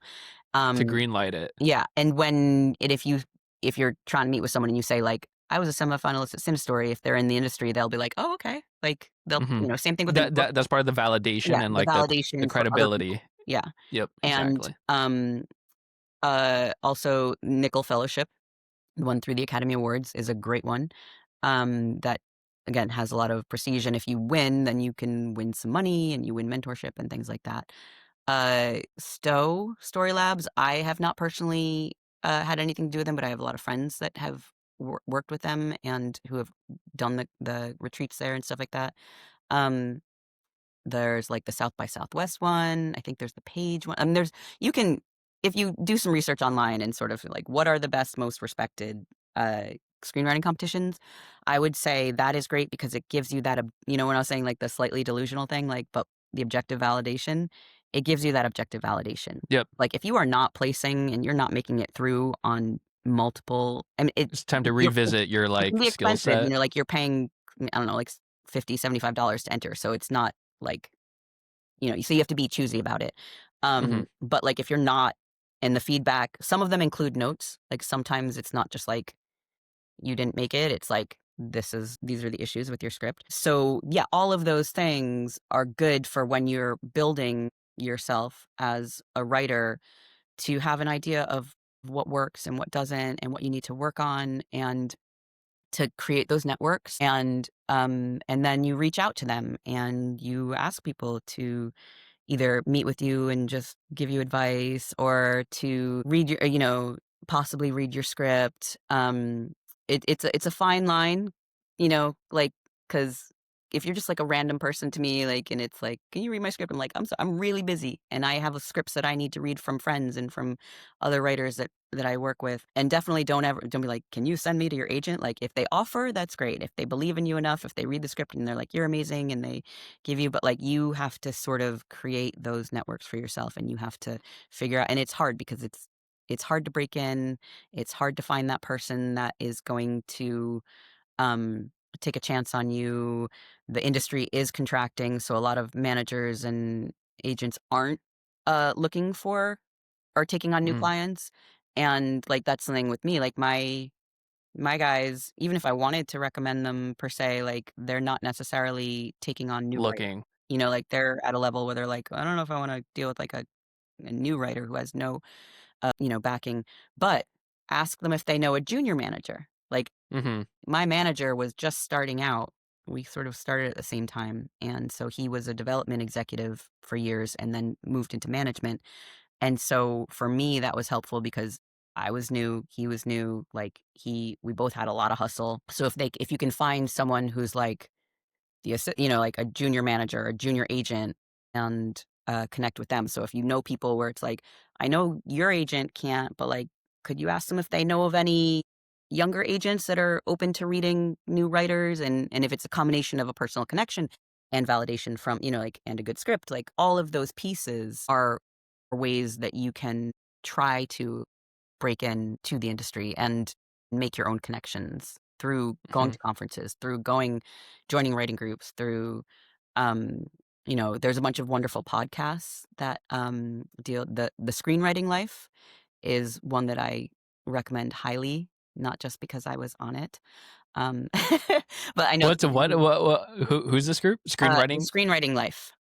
to Um, greenlight it. yeah. And if you're trying to meet with someone and you say like, I was a semifinalist at SimStory, if they're in the industry, they'll be like, oh, okay. Like they'll, Hmm. same thing with the book. That's part of the validation Yeah. and The like the validation for other people. credibility. Yeah. Yep, And, exactly. also Nickel Fellowship, the one through the Academy Awards, is a great one. That again has a lot of prestige, and if you win, then you can win some money and you win mentorship and things like that. Story Labs, I have not personally had anything to do with them, but I have a lot of friends that have worked with them and who have done the retreats there and stuff like that. Um, there's like the South by Southwest one. I think there's the Page one. You can, if you do some research online and sort of like what are the best, most respected screenwriting competitions, I would say that is great because it gives you that, when I was saying like the slightly delusional thing, like, but the objective validation, it gives you that objective validation. Yep. Like if you are not placing and you're not making it through on multiple, I mean, It's time to revisit your it can like be skill expensive, set. like you're paying, I don't know, like $50, $75 to enter. So it's not like, so you have to be choosy about it. Hmm. But like if you're not, and the feedback, some of them include notes. Like sometimes it's not just like you didn't make it. It's like these are the issues with your script. So yeah, all of those things are good for when you're building yourself as a writer to have an idea of what works and what doesn't and what you need to work on and to create those networks. And then you reach out to them and you ask people to either meet with you and just give you advice or to read your, possibly read your script. It's a fine line, like, because if you're just like a random person to me, like, and it's like, can you read my script? I'm like, I'm really busy and I have scripts that I need to read from friends and from other writers that I work with. And definitely don't be like, can you send me to your agent? Like if they offer, that's great. If they believe in you enough, if they read the script and they're like, you're amazing and they give you, but like you have to sort of create those networks for yourself and you have to figure out, and it's hard because it's hard to break in. It's hard to find that person that is going to um, take a chance on you. The industry is contracting, so a lot of managers and agents aren't looking for or taking on new Mm. clients. And like that's something with me, like my guys, even if I wanted to recommend them per se, like they're not necessarily taking on new writers. Looking. Like they're at a level where they're like, I don't know if I want to deal with like a new writer who has no, backing. But ask them if they know a junior manager. Like Hmm. my manager was just starting out. We sort of started at the same time, and so he was a development executive for years, and then moved into management. And so for me, that was helpful because I was new, he was new, like we both had a lot of hustle. So if you can find someone who's like like a junior manager, a junior agent, and connect with them. So if you know people where it's like, I know your agent can't, but like, could you ask them if they know of any younger agents that are open to reading new writers? And if it's a combination of a personal connection and validation from, like, and a good script, like all of those pieces are ways that you can try to break into the industry and make your own connections through going Hmm. to conferences, through joining writing groups, through, um, there's a bunch of wonderful podcasts that deal. The Screenwriting Life is one that I recommend highly, not just because I was on it, um, but I know What's a what who's this group? the Screenwriting. Screenwriting Life.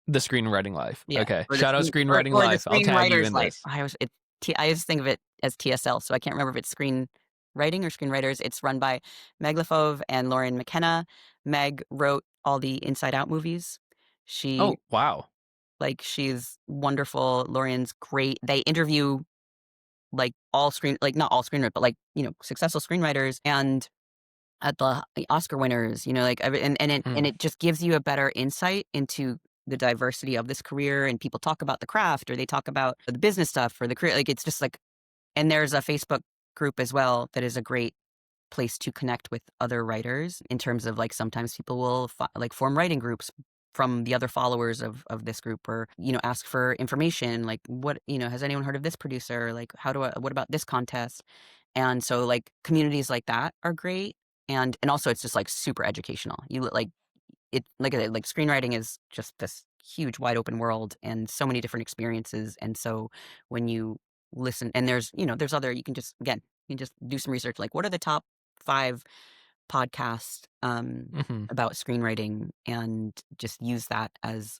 The Screenwriting Life. Yeah, Okay. or the Shout out screen Screenwriting or the Life. I'll tag you Screenwriter's in Life. this. I just think of it as TSL, so I can't remember if it's screenwriting or screenwriters. It's run by Meg Lefauve and Lauren McKenna. Meg wrote all the Inside Out movies. She Oh, wow. she's wonderful. Lorian's great. They interview not all screenwriters, but successful screenwriters and at the Oscar winners, Mhm. it just gives you a better insight into the diversity of this career, and people talk about the craft or they talk about the business stuff or the career. It's just and there's a Facebook group as well that is a great place to connect with other writers in terms of sometimes people will form writing groups from the other followers of this group, or ask for information like what has anyone heard of this producer, what about this contest. And so communities like that are great. And also it's just super educational. You it like I said, screenwriting is just this huge wide open world and so many different experiences. And so when you listen, and there's other, you can just do some research, what are the top 5 podcasts Mhm. about screenwriting, and just use that as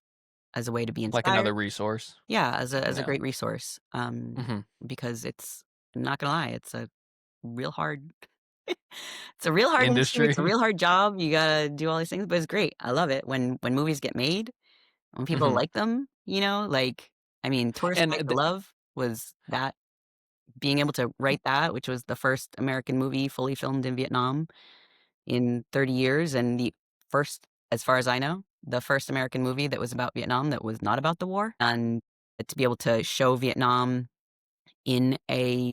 a way to be Like inspired. another resource. Yeah, as a Yeah. great resource. Mhm. Because I'm not gonna lie, it's a real hard it's a real hard industry, it's a Industry. real hard job, you gotta do all these things, but it's great. I love it when movies get made, when people Mhm. like them, I mean, Tourist And Guide to Love was that being able to write that, which was the first American movie fully filmed in Vietnam in 30 years, and the first, as far as I know, the first American movie that was about Vietnam that was not about the war. And to be able to show Vietnam in a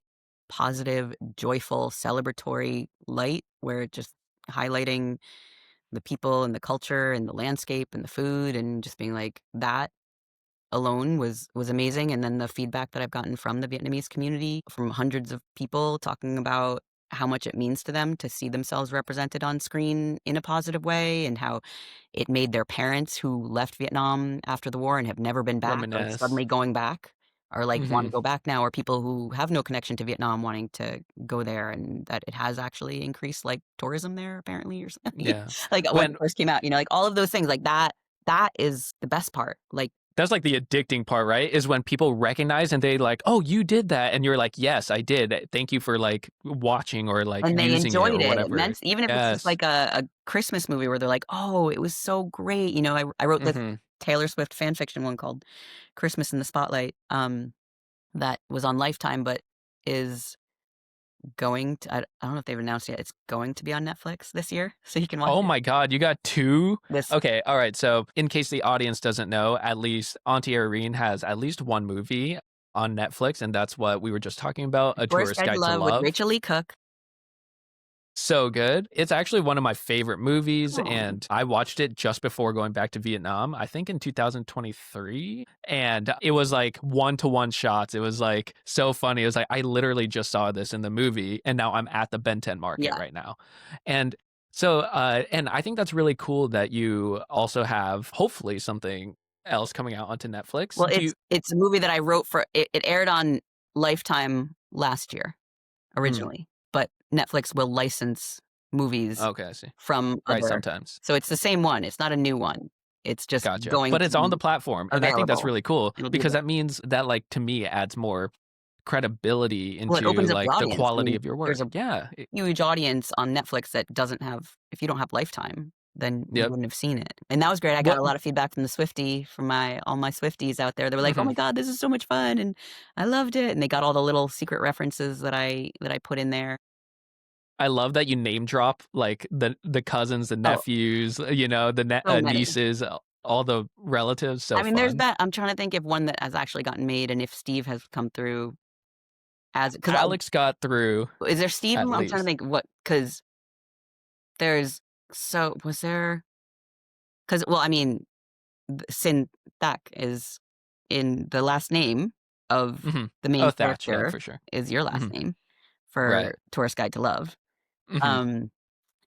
positive, joyful, celebratory light, where it just highlighting the people and the culture and the landscape and the food, and just being that alone was amazing. And then the feedback that I've gotten from the Vietnamese community, from hundreds of people talking about how much it means to them to see themselves represented on screen in a positive way, and how it made their parents who left Vietnam after the war and have never been back, or reminisce. suddenly going back, or want to Mhm. go back now, or people who have no connection to Vietnam wanting to go there, and that it has actually increased tourism there apparently, or something. Yeah. When it When first came out, all of those things that is the best part. That's like the addicting part, right? Is when people recognize and they like, "Oh, you did that." And you're like, "Yes, I did. Thank you for watching or And they using it enjoyed or it. It whatever." meant, even if it's just Yes. a Christmas movie where they're like, "Oh, it was so great." I wrote this Mhm. Taylor Swift fan fiction one called Christmas in the Spotlight, that was on Lifetime, but is going to I don't know if they've announced yet, it's going to be on Netflix this year, so you can watch Oh it. my god, you got 2? This Okay, all right. So, in case the audience doesn't know, at least Auntie Eirene has at least 1 movie on Netflix, and that's what we were just talking about, A Tourist Tourist Guide to Guide to Love with Love. Rachel Lee Cook. So good. It's actually one of my favorite movies, Aw. and I watched it just before going back to Vietnam, I think in 2023, and it was like one-to-one shots. It was like so funny. It was like I literally just saw this in the movie, and now I'm at the Ben 10 Market Yeah. right now. And so, and I think that's really cool that you also have hopefully something else coming out onto Netflix. Well, Do you it's a movie that I wrote for it aired on Lifetime last year mm, originally, but Netflix will license movies okay, I see. from Right, other, sometimes. so it's the same one, it's not a new one. It's just Gotcha. going But to it's on the be platform, and I think that's available. really cool It'll be because there. that means that, to me, adds more credibility Well, it into, opens up the the audience. I quality mean, of your there's work. a Yeah. huge audience on Netflix that doesn't have, if you don't have Lifetime, then you Yep. wouldn't have seen it. And that was great. I got What a lot of feedback from the Swiftie, from all my Swifties out there. They were like, "Oh mhm. my god, this is so much fun, and I loved it." And they got all the little secret references that I put in there. I love that you name drop, the cousins, the Oh, nephews, so many. nieces, all the relatives. So I mean, there's fun. that. I'm trying to think of one that has actually gotten made, and if Steve has come through as, because Alex got through is there Steve? at I'm trying to least. think what, because there's, so was there, because, well, I mean, Sin Thak is in the last name of Mhm. the main Oh, Thatch, yeah, character, for sure. is your last Mhm. name Right. for Tourist Guide to Love. Mhm. Um,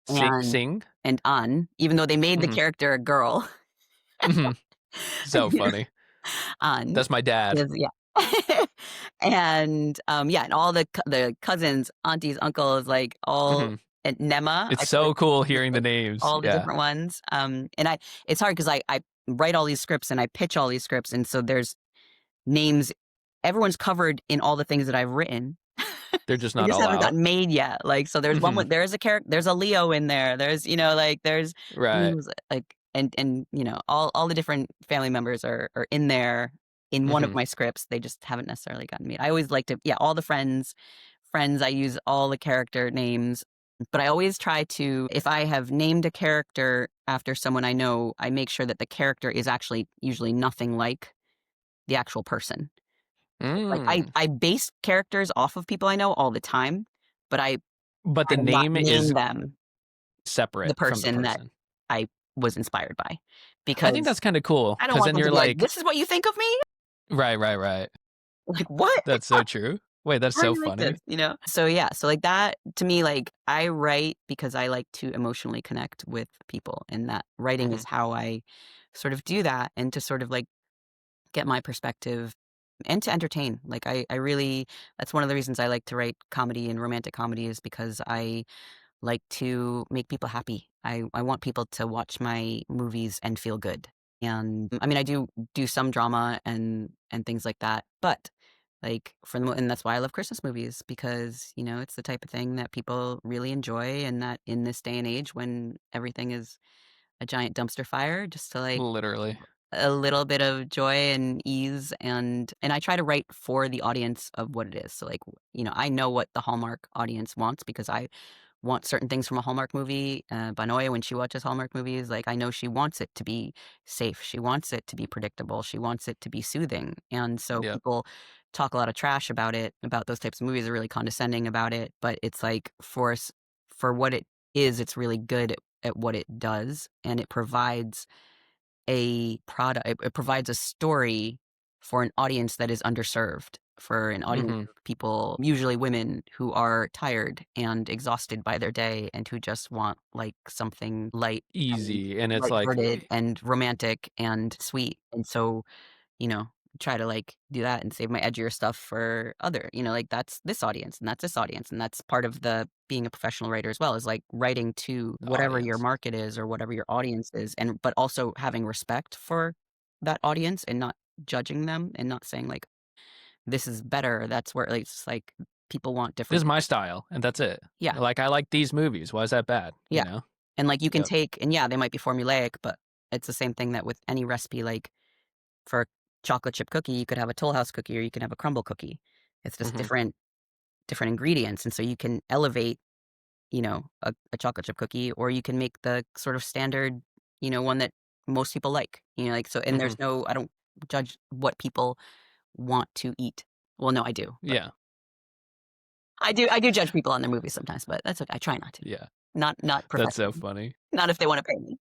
and Sing? An, even though they made the Mhm. character a girl, Mhm. So funny. An That's my dad. is, yeah. And, yeah, and all the cousins, aunties, uncles, all, Mhm. and Nema, It's I put so cool just, hearing the names. all the Yeah. different ones. And it's hard because I write all these scripts and I pitch all these scripts, and so there's names, everyone's covered in all the things that I've written. They're just They not just all haven't out. gotten made yet. Like, so there's one Mhm. with there's a character, there's a Leo in there. There's, like there's Right. names like and all the different family members are in there in one of Mhm. my scripts. They just haven't necessarily gotten made. I always like to, yeah, all the friends. I use all the character names, but I always try to, if I have named a character after someone I know, I make sure that the character is actually usually nothing like the actual person. Like I, Mm. I base characters off of people I know all the time, but I But the try to not name name is them the separate from the person that person. I was inspired by, I think because that's kinda cool I don't because want then them to you're be like, like "This is what you think of me?" right, right, right. Like, "What? That's so true. Wait, that's How are so you like this?" funny. So, yeah, so, like, that to me, like, I write because I like to emotionally connect with people, and that writing is Mhm. how I sort of do that, and to sort of, like, get my perspective and to entertain. Like, I really, that's one of the reasons I like to write comedy and romantic comedy, is because I like to make people happy. I want people to watch my movies and feel good. And I mean, I do some drama and things like that, but like and that's why I love Christmas movies, because it's the type of thing that people really enjoy, and that in this day and age when everything is a giant dumpster fire, just to like Literally. a little bit of joy and ease, and I try to write for the audience of what it is. So like, I know what the Hallmark audience wants, because I want certain things from a Hallmark movie. Banoya, when she watches Hallmark movies, like I know she wants it to be safe. She wants it to be predictable. She wants it to be soothing. And so Yep. people talk a lot of trash about it, about those types of movies, are really condescending about it. But it's like, for what it is, it's really good at what it does, and it provides a product. It provides a story for an audience that is underserved, for an audience Mhm. of people, usually women, who are tired and exhausted by their day, and who just want like something light and Easy, and it's like lighthearted and romantic and sweet. And so, you know, try to like do that and save my edgier stuff for other, like that's this audience and that's this audience. And that's part of the being a professional writer as well, is like writing to the whatever your audience. market is or whatever your audience is. And but also having respect for that audience, and not judging them, and not saying like this is better. That's where like, it's like people want This is different. my style, and that's it. Yeah. Like, I like these movies. Why is that bad, you Yeah. know? And like you can Yep. take, and yeah, they might be formulaic, but it's the same thing that with any recipe. Like for a chocolate chip cookie, you could have a Toll House cookie or you can have a crumble cookie. It's just Mhm. different ingredients, and so you can elevate, a chocolate chip cookie, or you can make the sort of standard, one that most people like. Like, so, and Mhm. there's no, I don't judge what people want to eat. Well, no, I do, but Yeah. I do judge people on their movies sometimes, but that's okay. I try not to. Yeah. Not That's so professionally. funny. Not if they want to pay me.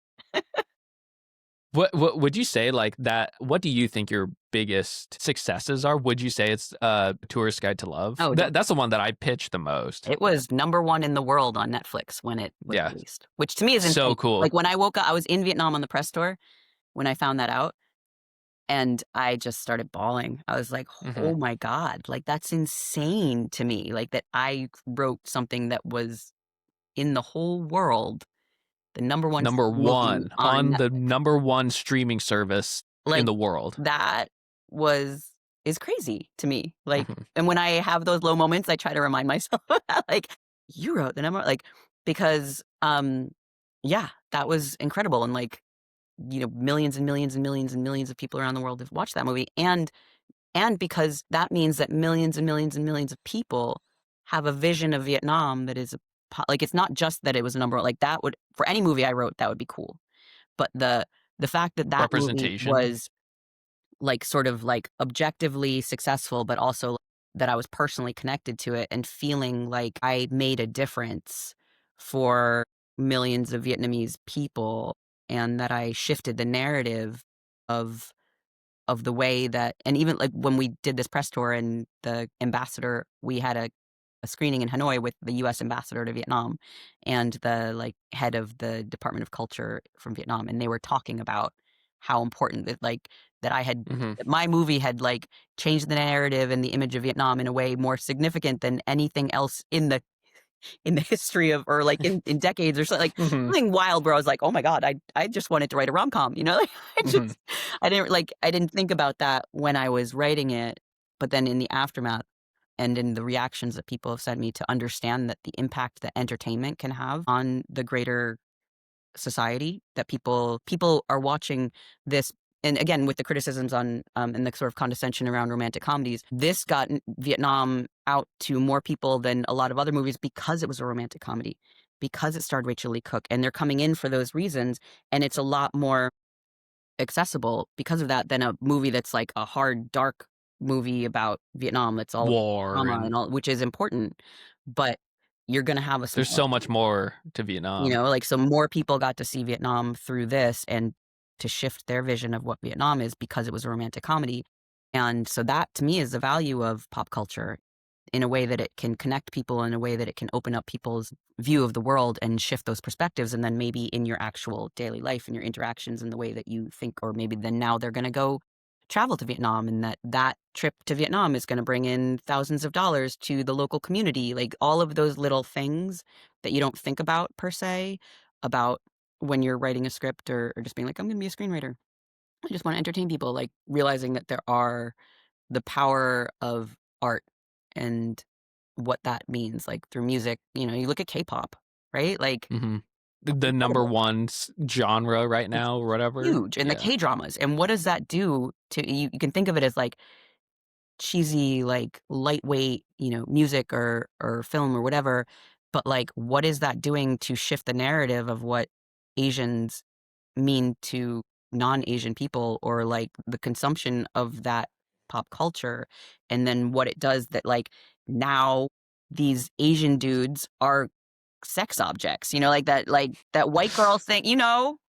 What would you say, like, that what do you think your biggest successes are? Would you say it's, Tourist Guide to Love? Oh, That's the one that I pitch the most. it was number 1 in the world on Netflix when it was Yeah. released, which to me is So insane. cool. Like, when I woke up, I was in Vietnam on the press tour when I found that out, and I just started bawling. I was like, Mhm. "Oh my god, like, that's insane to me." Like, that I wrote something that was in the whole world, the number 1 Number movie 1 on on the Netflix. number 1 streaming service in Like, the world. that was is crazy to me. Like, Mhm. and when I have those low moments, I try to remind myself that, like, "You wrote the number," like, because, yeah, that was incredible, and, like, millions and millions and millions and millions of people around the world have watched that movie, and because that means that millions and millions and millions of people have a vision of Vietnam that is like, it's not just that it was a number, like, that would, for any movie I wrote, that would be cool. But the fact that that movie Representation. was like, sort of, like, objectively successful, but also that I was personally connected to it and feeling like I made a difference for millions of Vietnamese people, and that I shifted the narrative of the way that, and even, like, when we did this press tour, and the ambassador, we had a screening in Hanoi with the US ambassador to Vietnam and the, like, head of the Department of Culture from Vietnam, and they were talking about how important that, like, that I had Mhm. that my movie had, like, changed the narrative and the image of Vietnam in a way more significant than anything else in the history of, or like in decades, or something, like Mhm. something wild where I was like, "Oh my god, I just wanted to write a rom-com," Like, Mhm. I didn't think about that when I was writing it, but then in the aftermath, and in the reactions that people have sent me to understand that the impact that entertainment can have on the greater society, that people are watching this. And again, with the criticisms on and the sort of condescension around romantic comedies, this got Vietnam out to more people than a lot of other movies because it was a romantic comedy, because it starred Rachel Lee Cook, and they're coming in for those reasons, and it's a lot more accessible because of that than a movie that's like a hard, dark movie about Vietnam that's all War drama and and all, which is important, but you're gonna have a there's smaller so much audience. more to Vietnam. Like, so more people got to see Vietnam through this and to shift their vision of what Vietnam is because it was a romantic comedy. And so that to me is the value of pop culture, in a way that it can connect people, in a way that it can open up people's view of the world and shift those perspectives. And then maybe in your actual daily life and your interactions and the way that you think, or maybe then now they're going to go travel to Vietnam, and that trip to Vietnam is going to bring in thousands of dollars to the local community. Like all of those little things that you don't think about per se, about when you're writing a script, or just being like, I'm going to be a screenwriter. I just want to entertain people, like realizing that there are the power of art and what that means, like through music. You look at K-pop, right? Like hmm that's The number incredible. one genre right It's now, or whatever. huge. And the Yeah. K-dramas. And what does that do to you? You can think of it as like cheesy, like lightweight, music or film or whatever. But like, what is that doing to shift the narrative of what Asians mean to non-Asian people, or like the consumption of that pop culture? And then what it does that like now these Asian dudes are sex objects, like that white girl thing,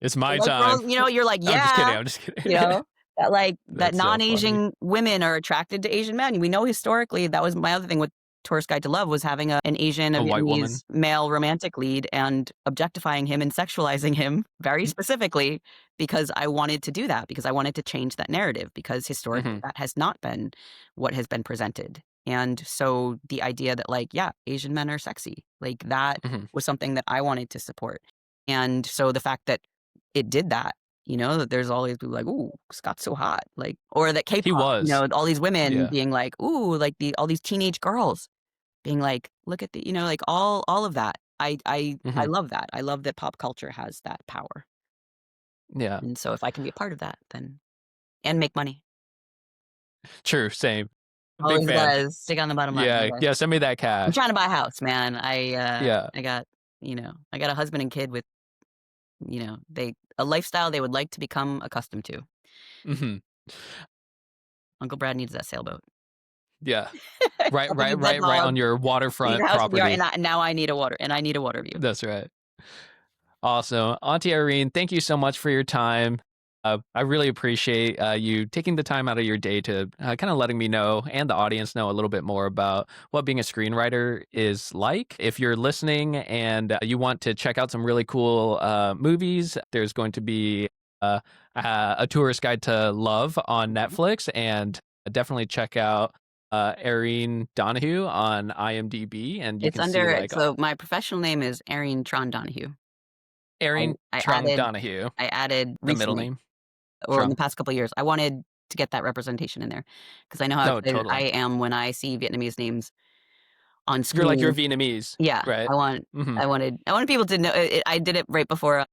It's the my white time. girl, you're like, I'm just kidding. yeah, I'm just you kidding. know, that like that That's so funny. non-Asian women are attracted to Asian men. We know historically that was my other thing with Tourist Guide to Love, was having an Asian, a A white woman. Vietnamese male romantic lead and objectifying him and sexualizing him very specifically, because I wanted to do that, because I wanted to change that narrative, because historically hmm that has not been what has been presented. And so the idea that like, yeah, Asian men are sexy, like that hmm was something that I wanted to support. And so the fact that it did that, that there's always people like, "Ooh, Scott's so hot," like, or that He K-pop, was. all these women Yeah. being like, "Ooh," like all these teenage girls being like, "Look at the," like all of that. I hmm love that. I love that pop culture has that power. Yeah. And so if I can be a part of that, then and make money. True. Same. Big Always fan. does. Stick on the bottom line, Yeah. okay? Yeah. Send me that I'm cash. trying to buy a house, man. Yeah. I got, I got a husband and kid with, they a lifestyle they would like to become accustomed to. hmm Uncle Brad needs that sailboat. Yeah. Right. Couple Right. needs that Right on dog. your Need a waterfront house with the yard, property. now I need a water view. That's right. Awesome. Auntie Eirene, thank you so much for your time. I really appreciate you taking the time out of your day to kind of letting me know and the audience know a little bit more about what being a screenwriter is like. If you're listening and you want to check out some really cool movies, there's going to be a tourist guide to love on Mhm. Netflix, and definitely check out Eirene Donohue on IMDb, and you It's can see under like so my professional name is Eirene Tran Donohue. I Eirene I Trung added Donohue, I added the middle recently, name. or in the Trung. past couple of years. I wanted to get that representation in there because I know how No, excited I totally. am when I see Vietnamese names on You're screen. Vietnamese, Yeah, right? Mhm, I wanted people to know. I did it right before A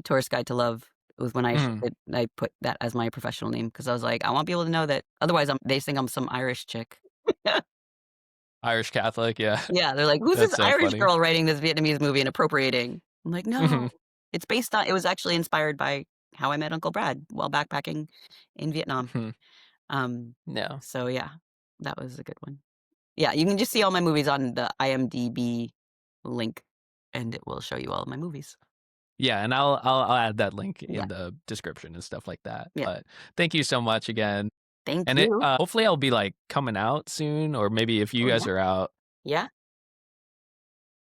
Tourist Guide to Love. It was when mhm. I put that as my professional name, because I was like, I want people to know that otherwise they think I'm some Irish chick. Irish Catholic, yeah. Yeah, they're like, "Who's this That's so Irish funny. girl writing this Vietnamese movie and appropriating?" I'm like, "No, Mhm. it was actually inspired by how I met Uncle Brad while backpacking in Vietnam." Mhm. Um, No. so yeah, that was a good one. Yeah, you can just see all my movies on the IMDb link, and it will show you all of my movies. Yeah, and I'll add that link Yeah, in the description and stuff like that, yeah. but thank you so much again, Thank and you. hopefully I'll be, like, coming out soon, or maybe if you Oh, guys yeah. are out. Yeah,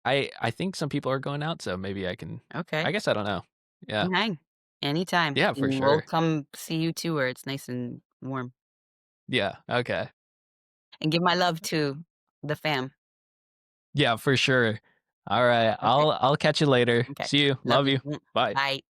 I think some people are going out, so maybe okay. I guess I don't know. Yeah. Come hang anytime, Yeah, for and we'll sure. come see you too where it's nice and warm. Yeah, okay. And give my love to the fam. Yeah, for sure. Alright, Okay, I'll catch you later. okay. See you. Love Love you. you. Bye. Bye.